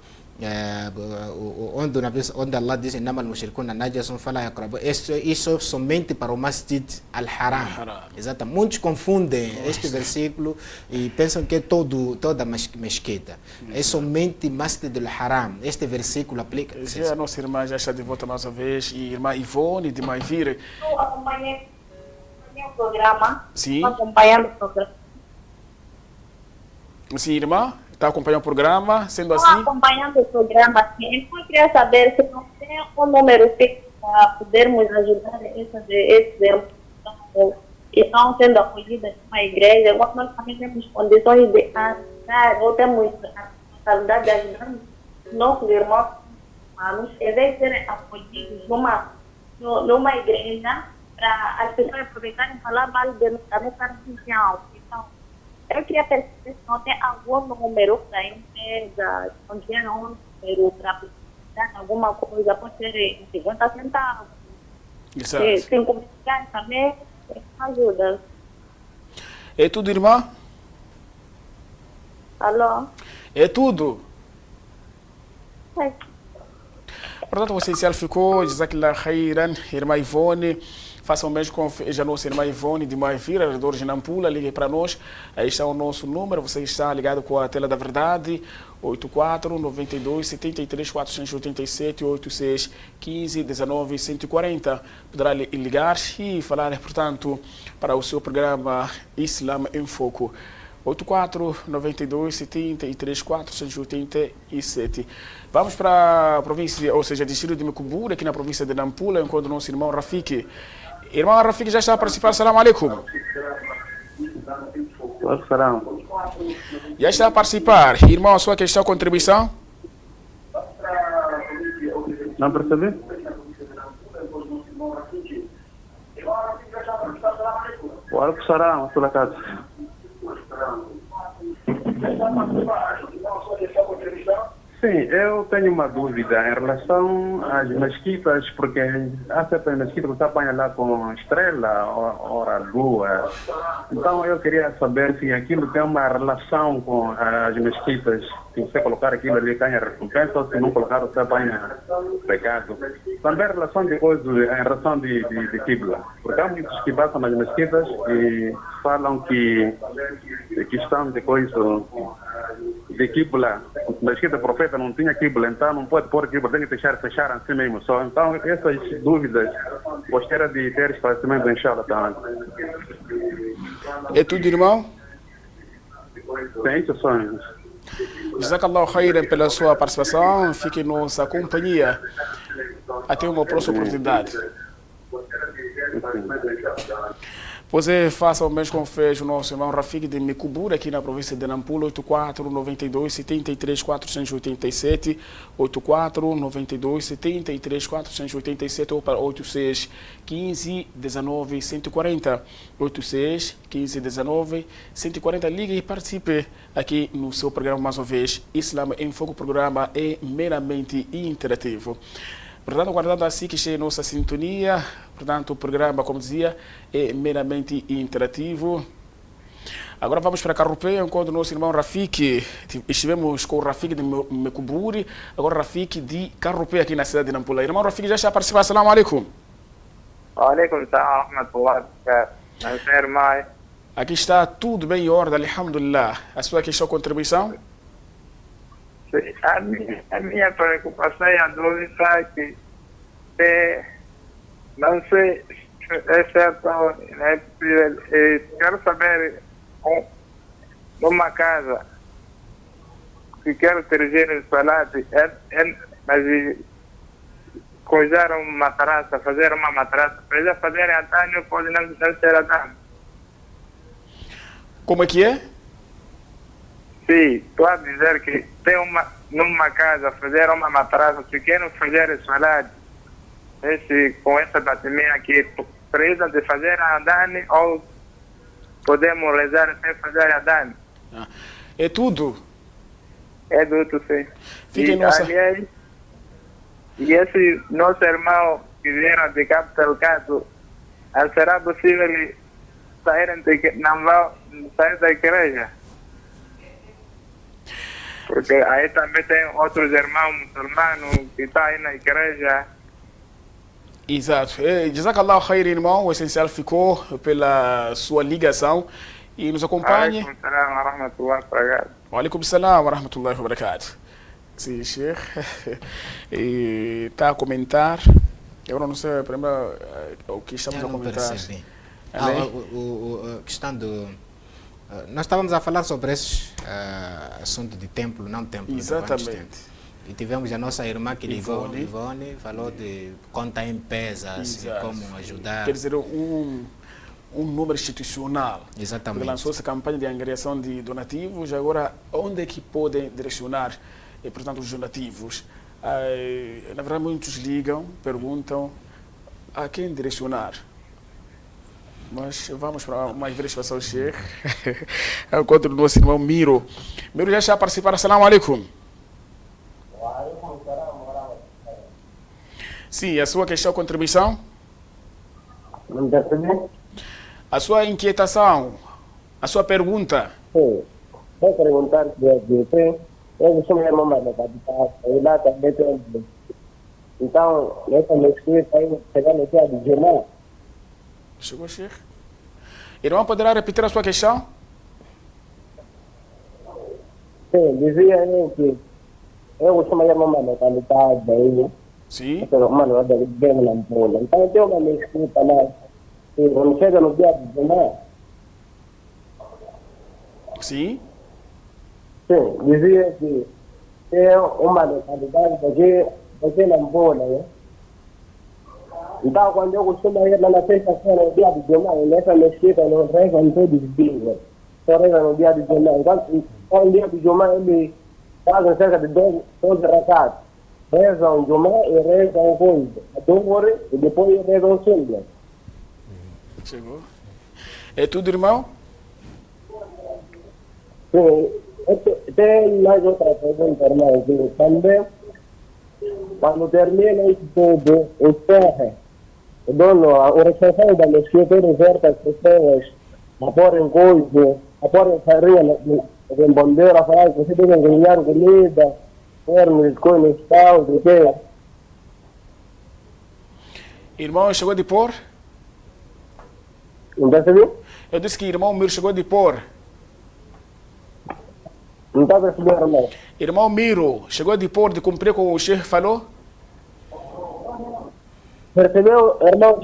Onde Allah diz Innamal mushrikuna najasun fala yaqrabu. Isso é somente para o Masjid al-Haram. Exato. Muitos confundem este versículo e pensam que é toda mesquita. É somente Masjid al-Haram. Este versículo aplica. A nossa irmã já está de volta mais uma vez, e irmã Ivone de Maivir. Eu acompanhei o programa. Sim. Acompanhando o programa. Sim, irmã? Está acompanhando o programa, sendo assim? Estou acompanhando o programa, sim. Eu queria saber se não tem um número fixo para podermos ajudar esses irmãos que estão sendo acolhidos em uma igreja. Nós também temos condições de ajudar, ou temos a responsabilidade de ajudar nossos irmãos humanos, em vez de serem acolhidos numa igreja, para as pessoas aproveitarem e falar mal da nossa religião. Então, eu queria perceber se não tem algum número para a empresa, se não tem um número para dar alguma coisa, pode ser 50 centavos. Exato. 5 mil também ajuda. É tudo, irmã? Alô? É tudo. É. Portanto, o essencial ficou, Jazakallah Khairan, irmã Ivone. Faça o mesmo com a nossa irmã Ivone de Maivira, vereador de Nampula, ligue para nós. Aí está o nosso número, você está ligado com a tela da verdade, 84 92 73 487 86 15 19 140. Poderá ligar e falar, portanto, para o seu programa Islam em Foco. 84 92 73 487. Vamos para a província, ou seja, distrito de Mekubura, aqui na província de Nampula, enquanto o nosso irmão Rafiki. Irmão Rafiki já está a participar. Salam alaikum. Já está a participar. Irmão, a sua questão, contribuição? Não percebi? O Alco Saram, a sua casa. Sim, eu tenho uma dúvida em relação às mesquitas, porque há certas mesquitas que você apanha lá com estrela ou a lua. Então eu queria saber se aquilo tem uma relação com as mesquitas, se você colocar aquilo ali ganha recompensa, ou se não colocar você apanha pecado. Também em relação de coisas, em relação de Qibla, porque há muitos que passam nas mesquitas e falam que estão de coisa de Qibla, na esquerda profeta não tinha Qibla, então não pode pôr Qibla, tem que fechar assim mesmo só. Então essas dúvidas, gostaria de ter esclarecimento, inshallah, também. É tudo, irmão? Sim, isso só. Jazakallah Khairan pela sua participação, fique em nossa companhia. Até uma próxima oportunidade. Pois é, faça o mesmo como fez o nosso irmão Rafiki de Mekubura, aqui na província de Nampula, 84 92 73 487, 84 92 73 487 ou para 86 15 19 140, 86 15 19 140. Ligue e participe aqui no seu programa mais uma vez. Islam em Foco, o programa é meramente interativo. Portanto, aguardando assim que chegue a nossa sintonia, portanto, o programa, como dizia, é meramente interativo. Agora vamos para Carupé, enquanto o nosso irmão Rafiki, estivemos com o Rafiki de Mekuburi, agora Rafiki de Carupé, aqui na cidade de Nampula. Irmão Rafiki já está a participar. Assalamu alaikum. Alaikum salam, rahmatullah. Irmã. Aqui está tudo bem em ordem, alhamdulillah. A sua questão, contribuição? A minha preocupação e a dúvida é que não sei se é certo, né? Quero saber numa casa que quero dirigir o salate, mas coisar uma matraça, fazer uma matraça, para eles fazerem adano, pode não ser adano. Como é que é? Sim, estou a dizer que tem numa casa fazer uma matraça, se querem fazer salade, com essa batimia aqui, precisa de fazer a dane ou podemos rezar sem fazer a dane? É tudo? É tudo, sim. Fique nossa... aliás, e esse nosso irmão que vieram de Cabo Delgado, será possível sair da igreja? Porque aí também tem outros irmãos muçulmanos que estão aí na igreja. Exato. Jazakallah Khair, irmão. O essencial ficou pela sua ligação e nos acompanhe. Alaikum salam wa rahmatullahi wa barakatuh. Alaikum salam wa rahmatullahi wa barakatuh. Sim, Sheikh. Está a comentar. Eu não sei primeiro o que estamos a comentar. A questão do... Nós estávamos a falar sobre esse assunto de templo, não templo. Exatamente. E tivemos a nossa irmã que ligou, Ivone, falou de conta em pesas, como ajudar. Quer dizer, um número institucional. Exatamente. Lançou essa campanha de angariação de donativos. Agora, onde é que podem direcionar, portanto, os donativos? Na verdade, muitos ligam, perguntam a quem direcionar. Mas vamos para uma verificação, Sheikh. Enquanto o nosso irmão Miro. Miro já está a participar. Assalamu alaikum. Sim, a sua questão, contribuição? A sua inquietação. A sua pergunta? Sim. Vou perguntar se eu sou meu irmão mais da capital, e lá também tem. Então, nessa mesquita aí, chegando aqui a Dijumã. Chegou, Sheikh. Irmão, poderá repetir a sua questão? Sim, dizia eu que eu sou meu irmão mais da capital, daí. Sim. Mano, eu venho na Angola. Então, tem uma mesquita lá. E quando chega no dia de Dijumã. Sim. Sim, dizia que tem uma localidade daqui na Angola, né? Então, quando eu costumo ir lá na sexta-feira, no dia de Dijumã, nessa mesquita, não rezam todos os dias. Só rezam no dia de Dijumã. Então, no dia de Dijumã, eles fazem cerca de 12 racados. Rezam Dijumã e rezam coisa. A Dungore e depois rezam Sunday. Chegou. É tudo, irmão? Sim. Tem mais outra pergunta, irmão, que também, quando termina isso tudo, o terra, o dono, o responsável da mesquita, ele exorta as pessoas a porem coisa, a porem farinha em bandeira, a falar que você tem que ganhar comida, pernas, coisas e tal, o quê? Irmão, chegou de pôr? Não percebeu? Eu disse que irmão Miro chegou de pôr. Não está percebendo, irmão? Irmão Miro, chegou de pôr, de cumprir com o Sheikh falou? Percebeu, irmão?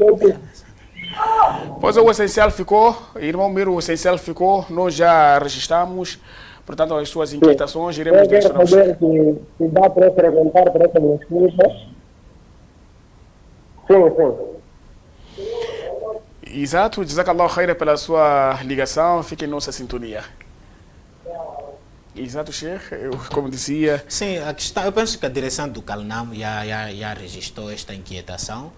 Pois o essencial ficou, irmão Miro, o essencial ficou, nós já registramos, portanto, as suas inquietações iremos eu quero saber se dá para frequentar para essa mesquita. Sim. Exato, Jazakallah khaira pela sua ligação, fique em nossa sintonia. Exato, Sheikh, como dizia. Sim, a questão, eu penso que a direção do CalNAM já registrou esta inquietação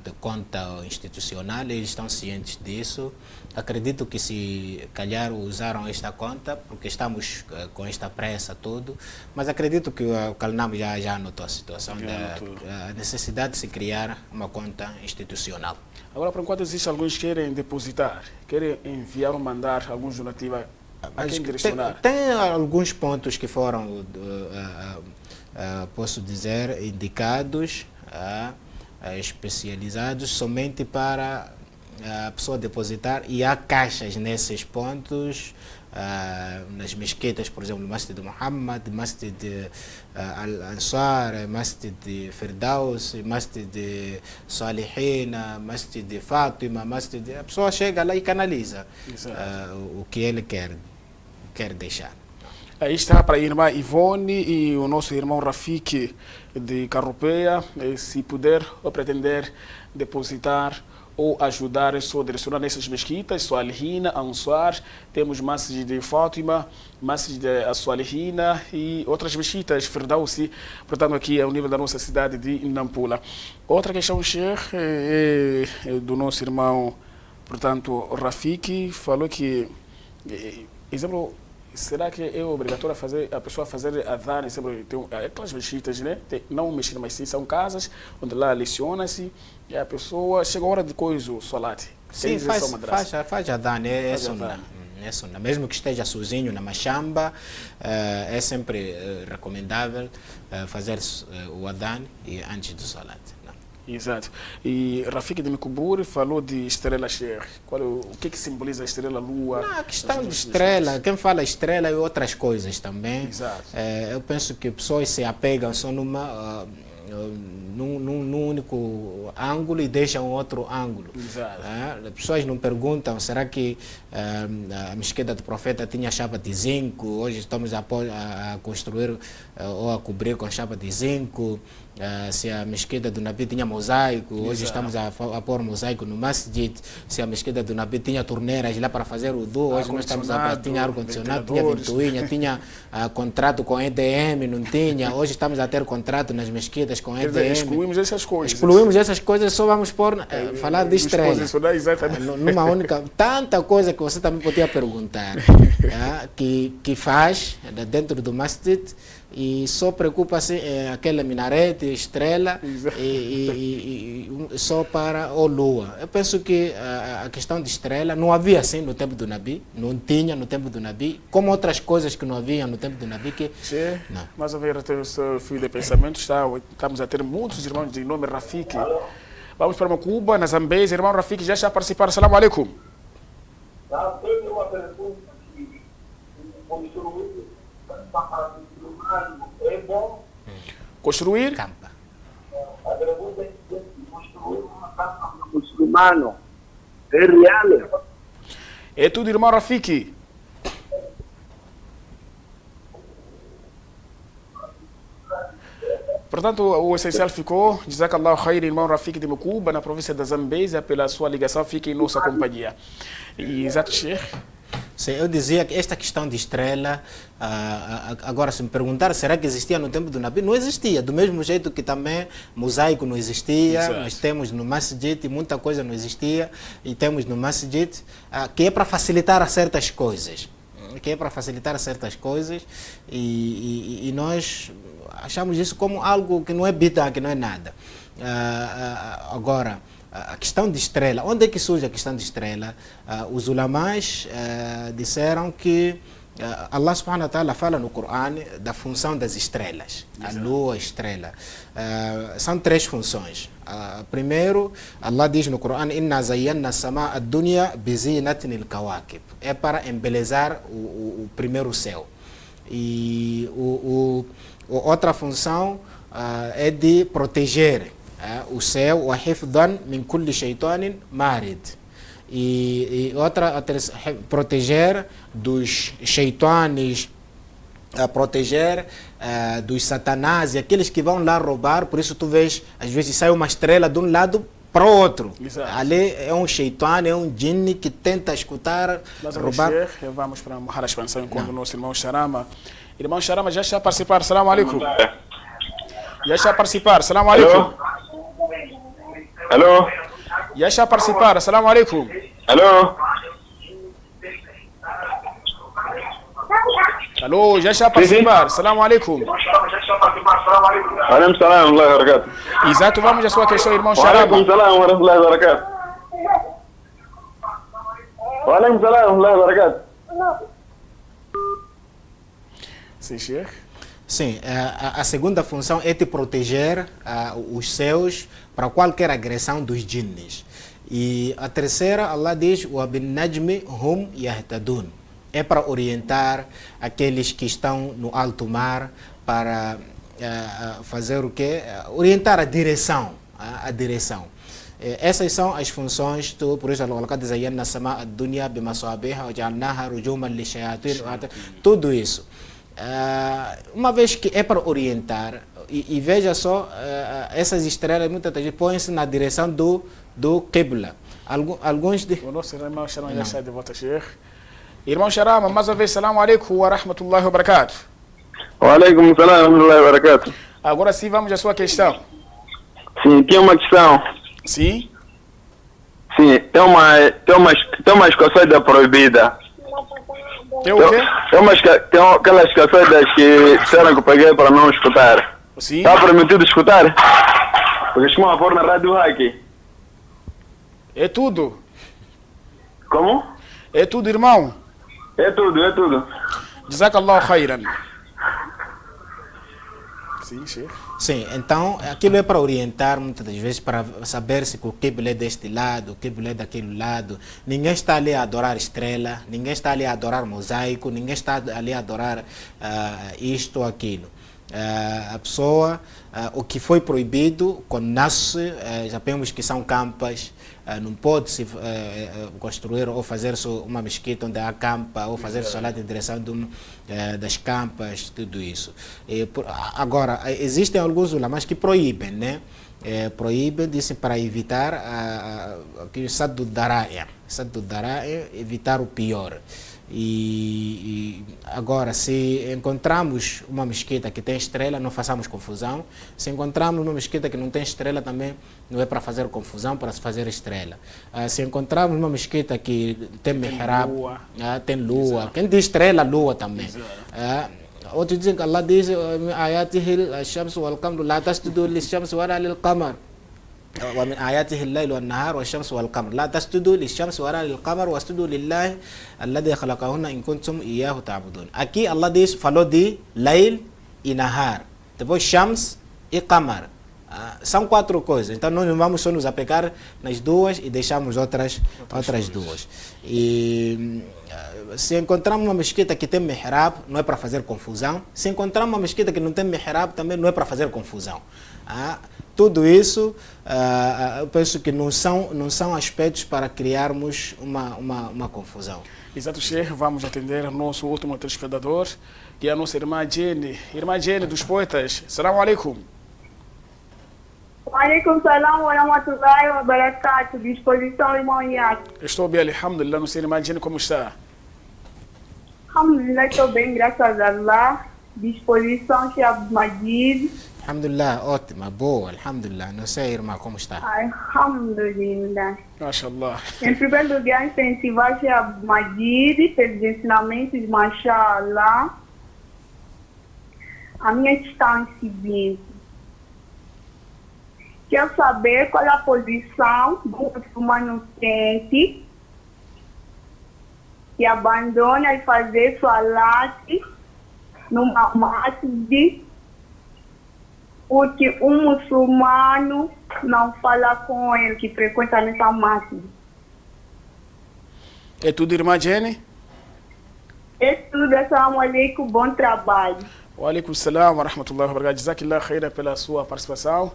de conta institucional, eles estão cientes disso. Acredito que se calhar usaram esta conta, porque estamos com esta pressa tudo, mas acredito que o CalNAM já anotou a situação, a necessidade de se criar uma conta institucional. Agora, por enquanto, existe alguns que querem depositar, querem enviar ou mandar alguns donativos. Tem alguns pontos que foram, posso dizer, indicados, especializados somente para a pessoa depositar, e há caixas nesses pontos, nas mesquitas, por exemplo, Masjid Muhammad, Masjid Al-Ansar, Masjid Firdaus, Masjid Salihina, Masjid Fátima, a pessoa chega lá e canaliza o que ele quer deixar. Aí está para a irmã Ivone e o nosso irmão Rafiki de Carropeia, se puder ou pretender depositar ou ajudar, só direcionar nessas mesquitas, Salihina, Ansar, temos Masjid de Fátima, Masjid de Salihina e outras mesquitas, Firdausi, portanto aqui é o nível da nossa cidade de Nampula. Outra questão, Sheikh, é do nosso irmão, portanto, Rafiki, falou que, exemplo, será que é obrigatório a pessoa fazer adhan, tem aquelas mesquitas, né? Não mesquita, mas sim são casas onde lá leciona-se e a pessoa chega a hora de coisa, o salat. Sim, faz adhan, é sunnah. Mesmo que esteja sozinho na machamba, é sempre recomendável fazer o adhan antes do salat. Exato. E Rafiki de Mikuburi falou de estrela, Sheikh. O que simboliza a estrela, a lua? A questão de estrela, quem fala estrela e outras coisas também. Exato. Eu penso que pessoas se apegam só num único ângulo e deixam outro ângulo. Exato. As pessoas não perguntam, será que a mesquita do profeta tinha chapa de zinco, hoje estamos a construir ou a cobrir com chapa de zinco, se a mesquita do Nabi tinha mosaico, hoje estamos a pôr mosaico no masjid, se a mesquita do Nabi tinha torneiras lá para fazer o do, hoje nós estamos tinha ar-condicionado, tinha ventoinha, tinha contrato com EDM, não tinha, hoje estamos a ter contrato nas mesquitas com EDM. Excluímos essas coisas. Excluímos essas coisas, só vamos falar de estrela. Numa única, tanta coisa que você também podia perguntar, que faz dentro do masjid, e só preocupa-se aquele minarete, estrela só para a lua. Eu penso que a questão de estrela não havia assim no tempo do Nabi, não tinha no tempo do Nabi, como outras coisas que não haviam no tempo do Nabi. Que não. Mas a ver até o seu fio de pensamento, estamos a ter muitos irmãos de nome Rafiki. Vamos para Cuba, na Zambésia, irmão Rafiki já está a participar. Assalamu alaikum. Tenho uma pergunta que construir é bom. Construir? Campa. A pergunta é se construir uma casa muçulmano é real. É tudo, irmão Rafiki. Portanto, o essencial ficou. Jazakallahu khair, irmão Rafiki de Mucuba, na província da Zambésia, pela sua ligação. Fique em nossa companhia. Exato, Sheikh. Sim, eu dizia que esta questão de estrela, agora se me perguntar, será que existia no tempo do Nabi? Não existia, do mesmo jeito que também mosaico não existia. Exato. Nós temos no Masjid, muita coisa não existia, e temos no Masjid, que é para facilitar certas coisas. E nós achamos isso como algo que não é bidá, que não é nada. Agora, a questão de estrela, onde é que surge a questão de estrela? Os ulamás disseram que Allah subhanahu wa ta'ala fala no Corão da função das estrelas. Exato. A lua, a estrela. São 3 funções. Primeiro, Allah diz no Corão: Inna zayyanna sama ad-dunya bizinatin al-kawakib. É para embelezar o primeiro céu. E outra função é de proteger o céu, o hifdan min kulli shaytanin marid. E outra, proteger dos shaitanes, proteger dos satanás e aqueles que vão lá roubar. Por isso tu vês, às vezes sai uma estrela de um lado para o outro. Exato. Ali é um shaitan, é um jinni que tenta escutar, mas roubar. Vamos para a expansão enquanto o nosso irmão Sharama. Irmão Sharama já está a participar. Assalamu alaikum. Já está a participar. Assalamu alaikum. Alô? Já está a participar. Assalamu alaikum. Alô? Alô, já está a participar. Assalamu alaikum. Alaikum salam, wa barakatuh. Exato, vamos à sua questão, irmão Sharama. Alaikum salam, wa barakatuh. Alaikum salam, wa barakatuh. Sim, Sheikh. Sim, a segunda função é te proteger os céus para qualquer agressão dos jinnis. E a terceira, Allah diz: "Wa bin najmi hum yahtadun". É para orientar aqueles que estão no alto mar para fazer o quê? Orientar a direção. Essas são as funções, por isso Allah diz: "Zayyanna sama ad-dunya bimasabiha wa ja'alnaha rujuman lishayatin". Tudo isso. Uma vez que é para orientar, e veja só, essas estrelas muitas vezes põem-se na direção do Qibla. Alguns de... O nosso irmão Sharama já está de volta, Sheikh. Irmão Sharama, mais uma vez, assalamu alaikum wa rahmatullahi wa barakatuh. Wa alaikum salam wa rahmatullahi wa barakatuh. Agora sim, vamos à sua questão. Sim, tem uma questão. Sim? Sim, tem uma escoceda proibida. Tem o quê? Tem aquelas escocedas que disseram que eu peguei para não escutar. Sim. Está permitido escutar? Porque estão a pôr na rádio aqui. É tudo. Como? É tudo, irmão. É tudo. Jazakallahu khairan. Sim, Sheikh. Sim, então aquilo é para orientar muitas das vezes, para saber se o Qibla é deste lado, o Qibla é daquele lado. Ninguém está ali a adorar estrela, ninguém está ali a adorar mosaico, ninguém está ali a adorar isto ou aquilo. A pessoa, o que foi proibido, quando nasce, sabemos que são campas, não pode se construir ou fazer uma mesquita onde há campa, ou fazer salat em direção das campas, tudo isso. Agora, existem alguns ulamás que proíbem, né? Proíbem, dizem, para evitar o Saddu Dara'i, evitar o pior. E agora, se encontramos uma mesquita que tem estrela, não façamos confusão. Se encontramos uma mesquita que não tem estrela, também não é para fazer confusão, para se fazer estrela. Se encontrarmos uma mesquita que tem mihrab, tem lua. Quem diz estrela, lua também. Outros dizem que Allah diz ayatihi al-shams wal-qamar la tasjudu lish-shams wala lil-qamar. ومن آياته الليل والنهار والشمس والقمر لا تسجدوا للشمس ولا للقمر واسجدوا لله الذي خلقهن إن كنتم إياه تعبدون. Aqui Allah diz, falou de Lail e Nahar. Depois Shams e Qamar. São 4 coisas. Então nós não vamos só nos apegar nas duas e deixamos outras duas. E se encontramos uma mesquita que tem mihrab, não é para fazer confusão. Se encontramos uma mesquita que não tem mihrab, também não é para fazer confusão. Tudo isso, eu penso que não são aspectos para criarmos uma confusão. Exato, Sheikh. Vamos atender o nosso último telespectador, que é a nossa irmã Jenny. Irmã Jenny dos Poetas. Assalamu alaikum. Wa alaikum salam wa rahmatullahi wa barakatuh. Disposição, irmão Iac. Estou bem, alhamdulillah. Não sei, irmã Jenny, como está? Alhamdulillah, estou bem, graças a Allah. Disposição, Sheikh Abdul Majid. Alhamdulillah, ótima, boa, alhamdulillah. Não sei, irmã, como está? Alhamdulillah. Mashallah. Em primeiro lugar, incentivar Sheikh Abdul Majid pelos ensinamentos, mashallah. A minha questão é a seguinte. Quero saber qual é a posição do muçulmano crente que abandona e fazer salat numa masjid, porque um muçulmano não fala com ele que frequenta nessa masjid. É tudo, irmã Jenny? É tudo. Assalamu alaikum, bom trabalho. Wa alaikum salam wa rahmatullahi wa barakatuh. Jazakallah khaira pela sua participação.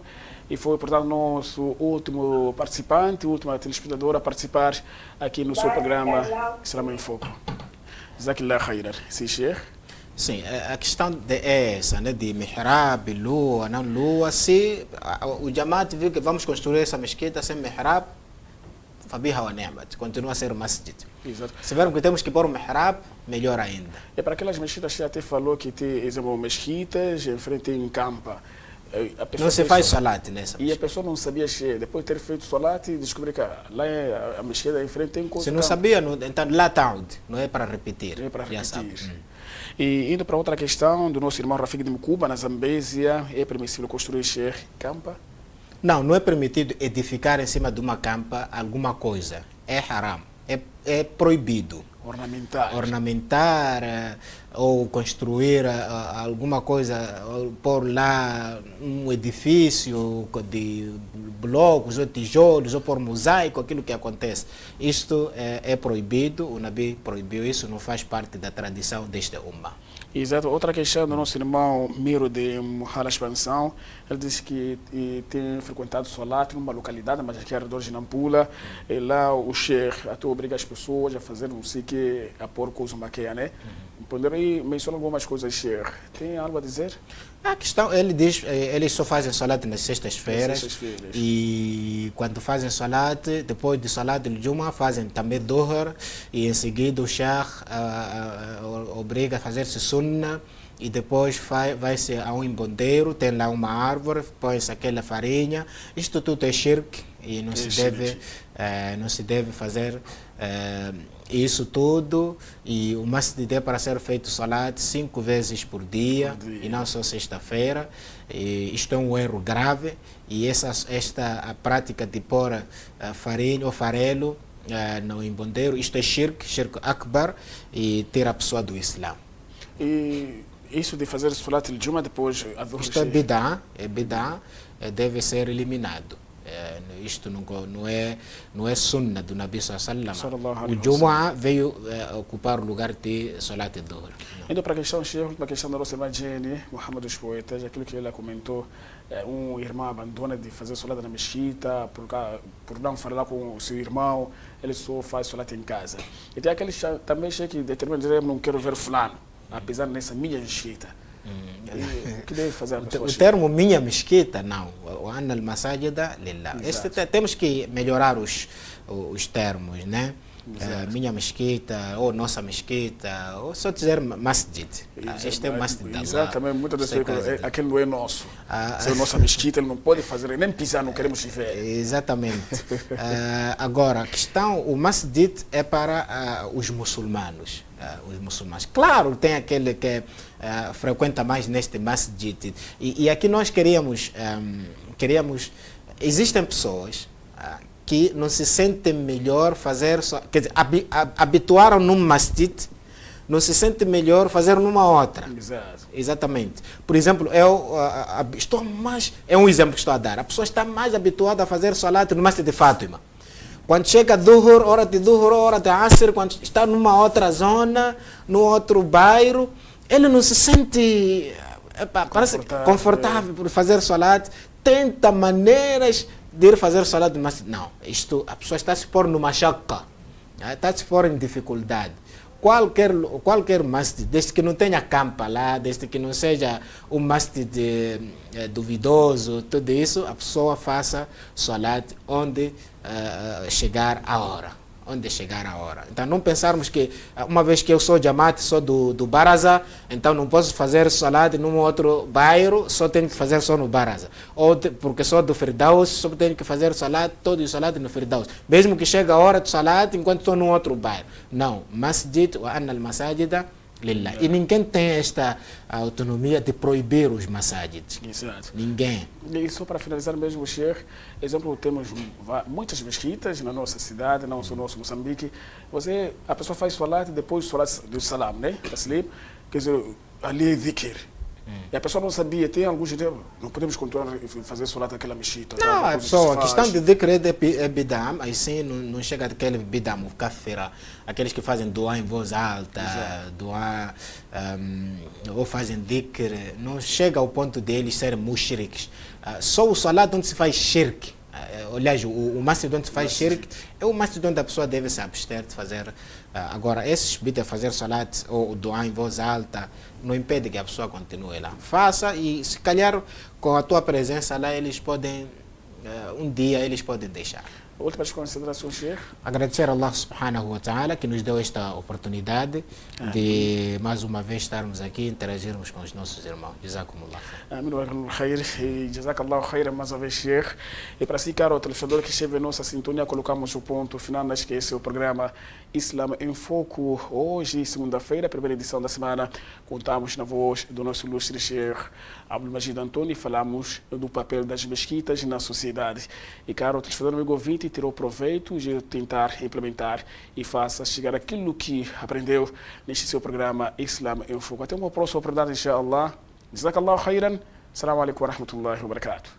E foi, portanto, nosso último participante, última telespectadora a participar aqui no seu programa Islam em Foco. Jazakallah khaira. Sim, Sheikh? Sim, a questão é essa, né, de mihrab, lua, não lua. Se o Jamaat viu que vamos construir essa mesquita sem mihrab, fabiha wa ni'mat, continua a ser o masjid. Exato. Se vermos que temos que pôr o mihrab, melhor ainda. É para aquelas mesquitas, você até falou que tem, exemplo, mesquitas em frente em campa. Não se faz salat nessa. E a pessoa não sabia, depois de ter feito salat, descobriu que lá a mesquita em frente tem coisa. Se não sabia, então lá está, não é para repetir. Não é para repetir. Já sabe. E indo para outra questão do nosso irmão Rafik de Mucuba, na Zambésia, é permissível construir campa? Não, não é permitido edificar em cima de uma campa alguma coisa. É haram, é proibido. Ornamentar ou construir alguma coisa, ou pôr lá um edifício de blocos ou tijolos, ou pôr mosaico, aquilo que acontece. Isto é proibido, o Nabi proibiu isso, não faz parte da tradição deste Ummah. Exato. Outra questão do nosso irmão Miro de Muhala Expansão, ele disse que tem frequentado Salat numa localidade, mas aqui é redor de Nampula, e lá o Sheikh até obriga as pessoas a fazer não sei que, a pôr coisa maquia, né? Poderia mencionar algumas coisas, Sheikh. Tem algo a dizer? A questão, ele diz, eles só fazem Salat nas sextas-feiras, e quando fazem Salat, depois de Salat de Juma, fazem também Dhuhr, e em seguida o Sheikh obriga a fazer-se Sunnah, e depois vai-se a um embandeiro, tem lá uma árvore, põe-se aquela farinha. Isto tudo é shirk e não se deve fazer isso tudo. E o masjid é para ser feito salat 5 vezes por dia e não só sexta-feira. Isto é um erro grave, e a prática de pôr farinha ou farelo no embandeiro, isto é shirk akbar, e tira a pessoa do Islã. E isso de fazer Salat al-Juma depois a Dhuhr? Isto é bid'a, deve ser eliminado. Isto não é sunnah do Nabi sallallahu alaihi wasallam. O Juma veio ocupar o lugar de Salat al-Dhuhr. Indo para a questão, Sheikh, a questão da nossa irmã Jenny, Muhammad dos Poetas, aquilo que ela comentou, um irmão abandona de fazer Salat na mesquita por não falar com o seu irmão, ele só faz Salat em casa. E tem aqueles também, Sheikh, que determinam dizer, não quero ver fulano, apesar dessa minha mesquita. O que deve fazer a pessoa? O termo minha mesquita, não. O anna al-masajida lillah. Temos que melhorar os termos, né? Minha mesquita, ou nossa mesquita, ou só dizer masjid. Este é o masjid da Allah. Exatamente, muitas vezes aquele não é nosso. Se é nossa mesquita, ele não pode fazer, nem pisar, não queremos viver. Exatamente. Agora, a questão, o masjid é para os muçulmanos. os muçulmanos. Claro, tem aquele que frequenta mais neste masjid. E aqui nós queríamos existem pessoas que não se sentem melhor fazer, quer dizer, habituaram num masjid, não se sente melhor fazer numa outra. Exato. Exatamente. Por exemplo, é um exemplo que estou a dar. A pessoa está mais habituada a fazer salat no masjid de Fátima. Quando chega Duhur, hora de Asr, quando está numa outra zona, no outro bairro, ele não se sente confortável por fazer salat, tenta maneiras de ir fazer salat no masjid. Não, a pessoa está a se pôr numa shakka, está a se pôr em dificuldade. Qualquer masjid, desde que não tenha campa lá, desde que não seja um masjid duvidoso, tudo isso, a pessoa faça salat onde chegar a hora. Então não pensarmos que, uma vez que eu sou Jamaat, sou do Baraza, então não posso fazer salat num outro bairro, só tenho que fazer só no Baraza. Ou porque sou do Firdaus, só tenho que fazer salat, todo o salat no Firdaus. Mesmo que chegue a hora de salat enquanto estou num outro bairro. Não, masjid wa anna al-masajida lillah. E ninguém tem esta autonomia de proibir os massajids. Exato. Ninguém. E só para finalizar mesmo, Sheikh, exemplo, temos muitas mesquitas na nossa cidade, não só no nosso Moçambique. A pessoa faz salat depois do salam, né? Taslim, quer dizer, ali é dhikr. E a pessoa não sabia, tem alguns ideias, não podemos continuar a fazer salat naquela mexita. Não, a questão de dhikr é bidam, aí sim não chega daquele bidam, o kafira, aqueles que fazem dua em voz alta, dua, ou fazem dhikr, não chega ao ponto deles serem mushriks. Só o salat onde se faz shirk, aliás, o masjid onde se faz shirk, é o masjid onde a pessoa deve se abster de fazer. Agora, esses bidam fazer salat ou dua em voz alta, não impede que a pessoa continue lá. Faça e, se calhar, com a tua presença lá, eles podem, um dia, eles podem deixar. Últimas considerações, Sheikh? Agradecer a Allah subhanahu wa ta'ala que nos deu esta oportunidade de mais uma vez estarmos aqui e interagirmos com os nossos irmãos. Jazakumullah. Amin wa khair. Jazakallahu khair mais uma vez, Sheikh. E para si, caro telespectador que esteve em nossa sintonia, colocamos o ponto final. Acho que esse é o programa Islam em Foco. Hoje, segunda-feira, primeira edição da semana, contamos na voz do nosso ilustre Sheikh Abdul Majid Antoni e falamos do papel das mesquitas na sociedade. E, caro telespectador, amigo ouvinte, tirou proveito de tentar implementar e faça chegar aquilo que aprendeu neste seu programa Islam em Foco. Até uma próxima oportunidade, inshallah. Jazakallahu khairan. Assalamu alaikum wa rahmatullahi wa barakatuh.